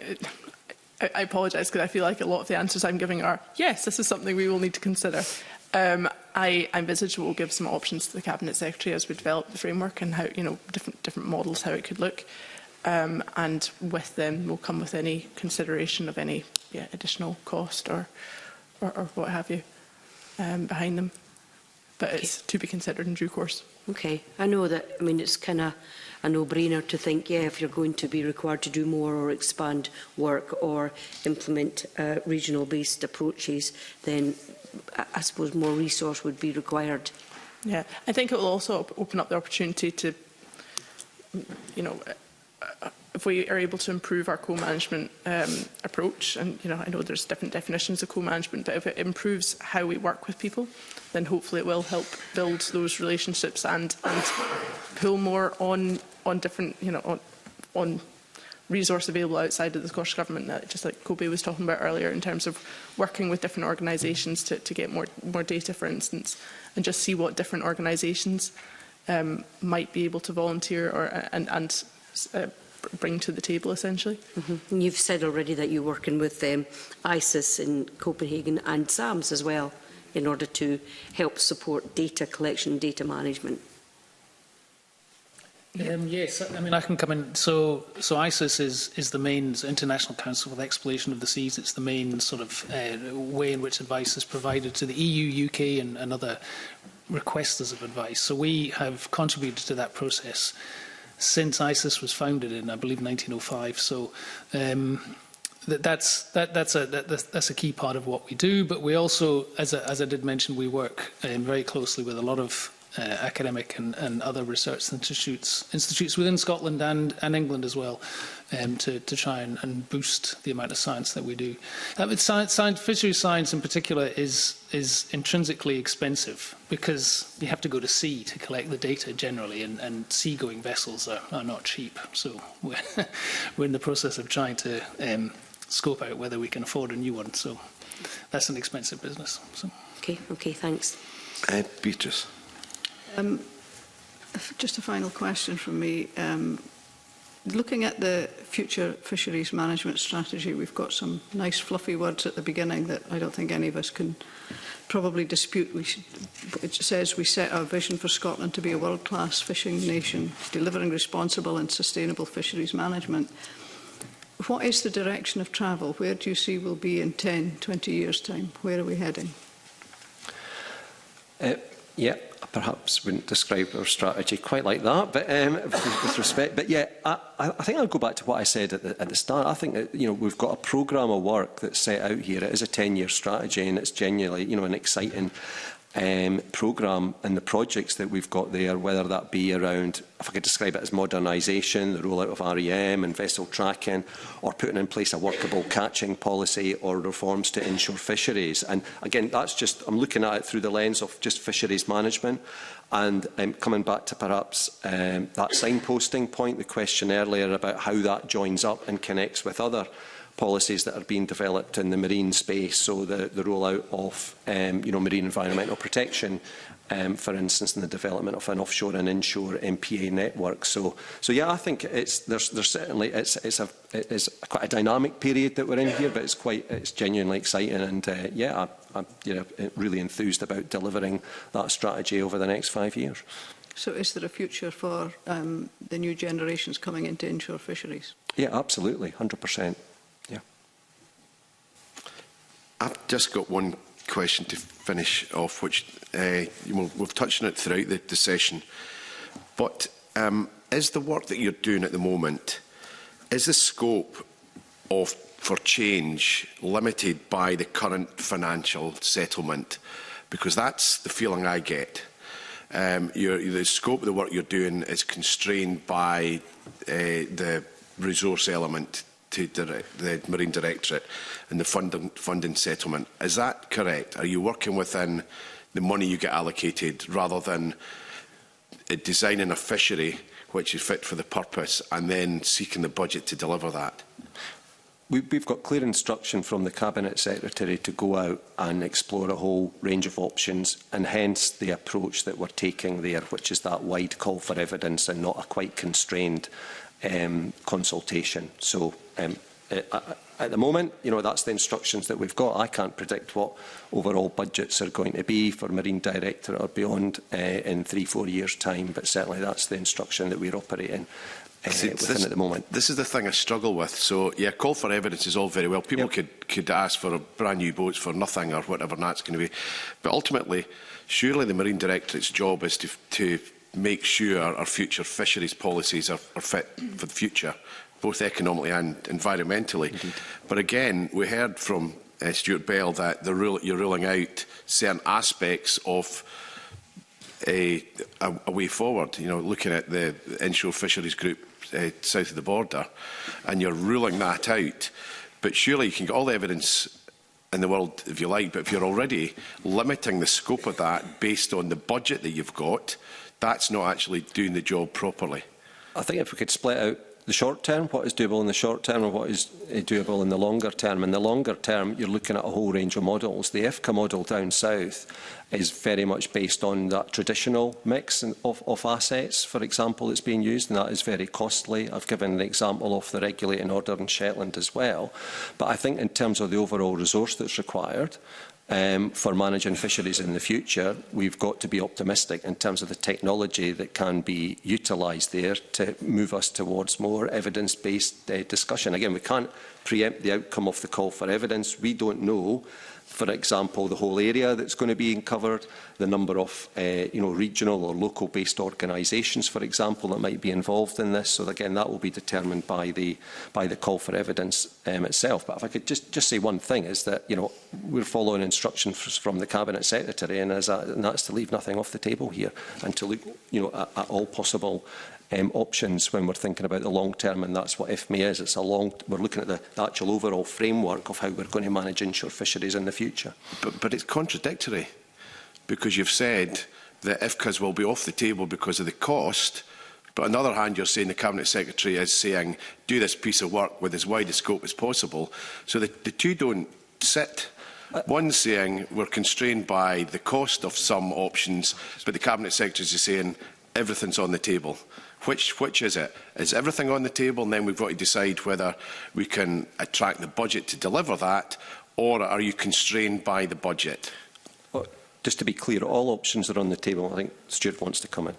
I apologise because I feel like a lot of the answers I'm giving are yes, this is something we will need to consider. I envisage we'll give some options to the Cabinet Secretary as we develop the framework and how different models, how it could look. And with them will come with any consideration of any additional cost or what have you behind them. But it's to be considered in due course. Okay. I know that, I mean, it's kind of a no-brainer to think, yeah, if you're going to be required to do more or expand work or implement regional-based approaches, then I suppose more resource would be required. Yeah. I think it will also open up the opportunity to, if we are able to improve our co-management approach, and I know there's different definitions of co-management, but if it improves how we work with people, then hopefully it will help build those relationships and pull more on different, on resource available outside of the Scottish Government, just like Kobe was talking about earlier, in terms of working with different organisations to get more data, for instance, and just see what different organisations might be able to volunteer and bring to the table, essentially. And you've said already that you're working with ISIS in Copenhagen and SAMS as well, in order to help support data collection, data management. Yes, I mean, I can come in. So ISIS is the main International Council for the Exploration of the Seas. It's the main sort of way in which advice is provided to the EU, UK and other requesters of advice. So we have contributed to that process since ISIS was founded in, I believe, 1905. So that's a key part of what we do. But we also, as I did mention, we work very closely with a lot of academic and other research institutes within Scotland and England as well, to try and boost the amount of science that we do. Fisheries science in particular is intrinsically expensive because you have to go to sea to collect the data generally, and seagoing vessels are not cheap. So we're in the process of trying to scope out whether we can afford a new one. So that's an expensive business. So. Okay, thanks. Beatrice. Just a final question from me. Looking at the future fisheries management strategy, we've got some nice fluffy words at the beginning that I don't think any of us can probably dispute. It says we set our vision for Scotland to be a world-class fishing nation, delivering responsible and sustainable fisheries management. What is the direction of travel? Where do you see we'll be in 10, 20 years' time? Where are we heading? Yeah, perhaps wouldn't describe our strategy quite like that, but with respect. But yeah, I think I'll go back to what I said at the start. I think that, we've got a programme of work that's set out here. It is a 10-year strategy, and it's genuinely, an exciting programme, and the projects that we've got there, whether that be around, if I could describe it as modernisation, the rollout of REM and vessel tracking, or putting in place a workable catching policy, or reforms to inshore fisheries. And again, that's just, I'm looking at it through the lens of just fisheries management. And coming back to perhaps that signposting point, the question earlier about how that joins up and connects with other policies that are being developed in the marine space, so the rollout of marine environmental protection, for instance, in the development of an offshore and inshore MPA network. So yeah, I think there's certainly it's quite a dynamic period that we're in here, but it's genuinely exciting, and I'm really enthused about delivering that strategy over the next 5 years. So is there a future for the new generations coming into inshore fisheries? Yeah, absolutely, 100%. I've just got one question to finish off, which we've touched on it throughout the session. But is the work that you're doing at the moment, is the scope for change limited by the current financial settlement? Because that's the feeling I get. The scope of the work you're doing is constrained by the resource element to the Marine Directorate and the funding settlement. Is that correct? Are you working within the money you get allocated rather than designing a fishery which is fit for the purpose and then seeking the budget to deliver that? We've got clear instruction from the Cabinet Secretary to go out and explore a whole range of options, and hence the approach that we're taking there, which is that wide call for evidence and not a quite constrained consultation. So at the moment, that's the instructions that we've got. I can't predict what overall budgets are going to be for Marine Directorate or beyond in 3-4 years' time, but certainly that's the instruction that we're operating within at the moment. This is the thing I struggle with. So, yeah, call for evidence is all very well. People could ask for brand new boats for nothing or whatever that's going to be. But ultimately, surely the Marine Directorate's job is to make sure our future fisheries policies are fit for the future, both economically and environmentally. Indeed. But again, we heard from Stuart Bell that you're ruling out certain aspects of a way forward, looking at the inshore fisheries group south of the border, and you're ruling that out. But surely you can get all the evidence in the world, if you like, but if you're already limiting the scope of that based on the budget that you've got, that's not actually doing the job properly. I think if we could split out the short term, what is doable in the short term and what is doable in the longer term. In the longer term, you're looking at a whole range of models. The IFCA model down south is very much based on that traditional mix of assets, for example, that's being used, and that is very costly. I've given an example of the regulating order in Shetland as well. But I think in terms of the overall resource that's required, for managing fisheries in the future, we've got to be optimistic in terms of the technology that can be utilised there to move us towards more evidence-based discussion. Again, we can't preempt the outcome of the call for evidence. We don't know, for example, the whole area that's going to be covered, the number of regional or local-based organisations, for example, that might be involved in this. So again, that will be determined by the call for evidence itself. But if I could just say one thing, is that we're following instructions from the Cabinet Secretary, and that's to leave nothing off the table here and to look at all possible options when we're thinking about the long term, and that's what IFME is. We're looking at the actual overall framework of how we're going to manage inshore fisheries in the future. But it's contradictory, because you've said that IFCAs will be off the table because of the cost, but on the other hand, you're saying the Cabinet Secretary is saying do this piece of work with as wide a scope as possible. So the two don't sit. One's saying we're constrained by the cost of some options, but the Cabinet Secretary is saying everything's on the table. Which is it? Is everything on the table, and then we've got to decide whether we can attract the budget to deliver that, or are you constrained by the budget? Well, just to be clear, all options are on the table. I think Stuart wants to come in.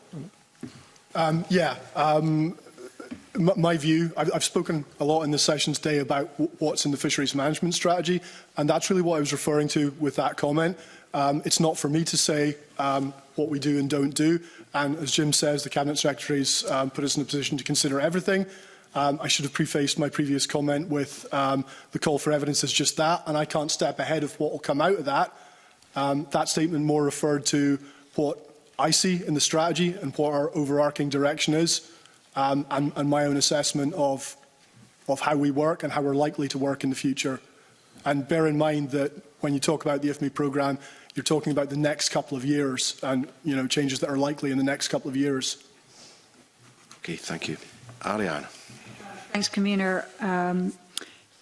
My view, I've spoken a lot in the session today about what's in the fisheries management strategy, and that's really what I was referring to with that comment. It's not for me to say what we do and don't do. And as Jim says, the Cabinet Secretary's put us in a position to consider everything. I should have prefaced my previous comment with the call for evidence is just that, and I can't step ahead of what will come out of that. That statement more referred to what I see in the strategy and what our overarching direction is, and my own assessment of how we work and how we're likely to work in the future. And bear in mind that when you talk about the IFME programme, you're talking about the next couple of years and changes that are likely in the next couple of years. Okay, thank you. Ariane. Thanks, Convener.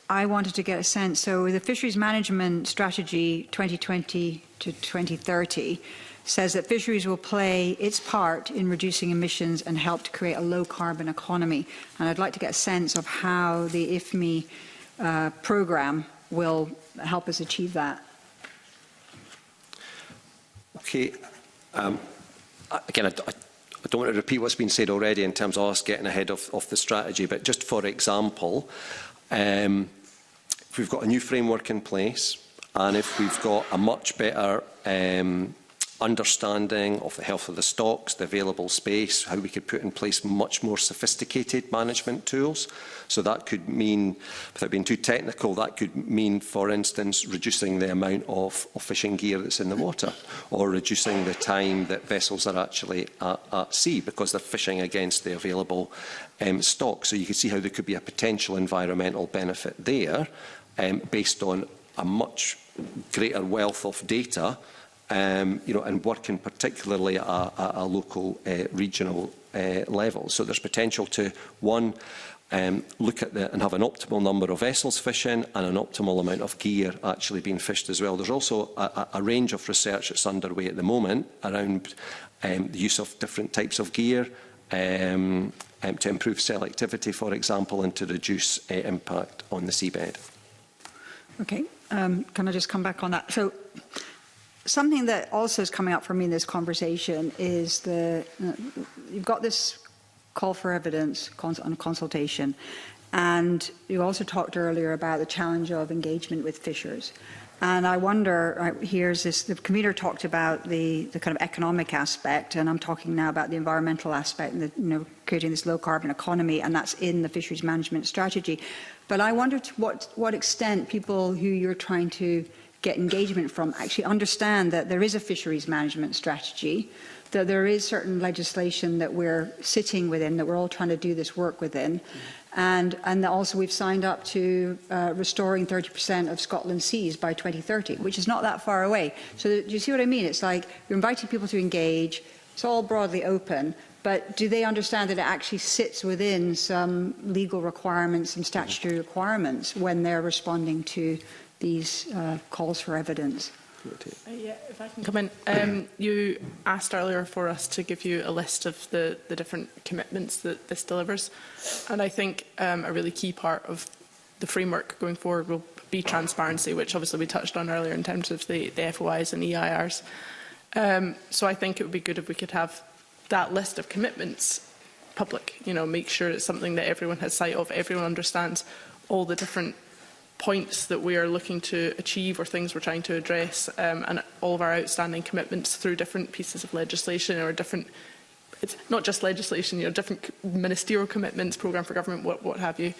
I wanted to get a sense. So the Fisheries Management Strategy 2020 to 2030 says that fisheries will play its part in reducing emissions and help to create a low-carbon economy. And I'd like to get a sense of how the IFME programme will help us achieve that. Okay. Again, I don't want to repeat what's been said already in terms of us getting ahead of the strategy, but just for example, if we've got a new framework in place and if we've got a much better understanding of the health of the stocks, the available space, how we could put in place much more sophisticated management tools. So that could mean, without being too technical, that could mean, for instance, reducing the amount of fishing gear that's in the water, or reducing the time that vessels are actually at sea because they're fishing against the available stock. So you can see how there could be a potential environmental benefit there based on a much greater wealth of data, and working particularly at a local, regional level. So there's potential to, one, look at and have an optimal number of vessels fishing and an optimal amount of gear actually being fished as well. There's also a range of research that's underway at the moment around the use of different types of gear to improve selectivity, for example, and to reduce impact on the seabed. Okay, can I just come back on that? So, something that also is coming up for me in this conversation is you've got this call for evidence on consultation, and you also talked earlier about the challenge of engagement with fishers. And I wonder, the convener talked about the kind of economic aspect, and I'm talking now about the environmental aspect and creating this low carbon economy, and that's in the fisheries management strategy. But I wonder to what extent people who you're trying to get engagement from actually understand that there is a fisheries management strategy, that there is certain legislation that we're sitting within, that we're all trying to do this work within, and that also we've signed up to restoring 30% of Scotland's seas by 2030, which is not that far away. So do you see what I mean? It's like you're inviting people to engage, it's all broadly open, but do they understand that it actually sits within some legal requirements, some statutory requirements when they're responding to these calls for evidence? Yeah, if I can come in. You asked earlier for us to give you a list of the different commitments that this delivers. And I think a really key part of the framework going forward will be transparency, which obviously we touched on earlier in terms of the FOIs and EIRs. So I think it would be good if we could have that list of commitments public, make sure it's something that everyone has sight of, everyone understands all the different points that we are looking to achieve or things we're trying to address, and all of our outstanding commitments through different pieces of legislation or different, it's not just legislation, different ministerial commitments, programme for government, what have you.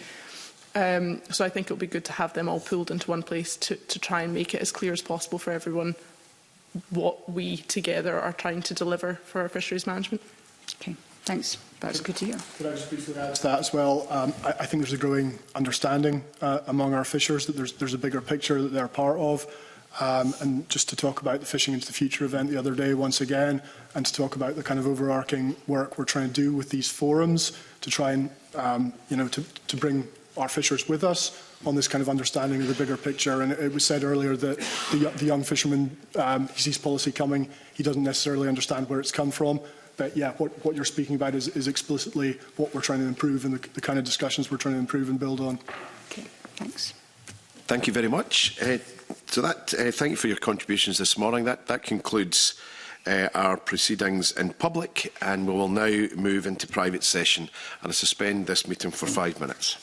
So I think it would be good to have them all pooled into one place to try and make it as clear as possible for everyone what we together are trying to deliver for our fisheries management. Okay, thanks. That's good to hear. Could I just briefly add to that as well? I think there's a growing understanding among our fishers that there's a bigger picture that they're part of. And just to talk about the Fishing into the Future event the other day once again, and to talk about the kind of overarching work we're trying to do with these forums to try and, to bring our fishers with us on this kind of understanding of the bigger picture. And it was said earlier that the young fisherman, he sees policy coming, he doesn't necessarily understand where it's come from. But yeah, what you're speaking about is explicitly what we're trying to improve and the kind of discussions we're trying to improve and build on. Okay, thanks. Thank you very much. Thank you for your contributions this morning. That concludes our proceedings in public, and we will now move into private session. And I suspend this meeting for 5 minutes.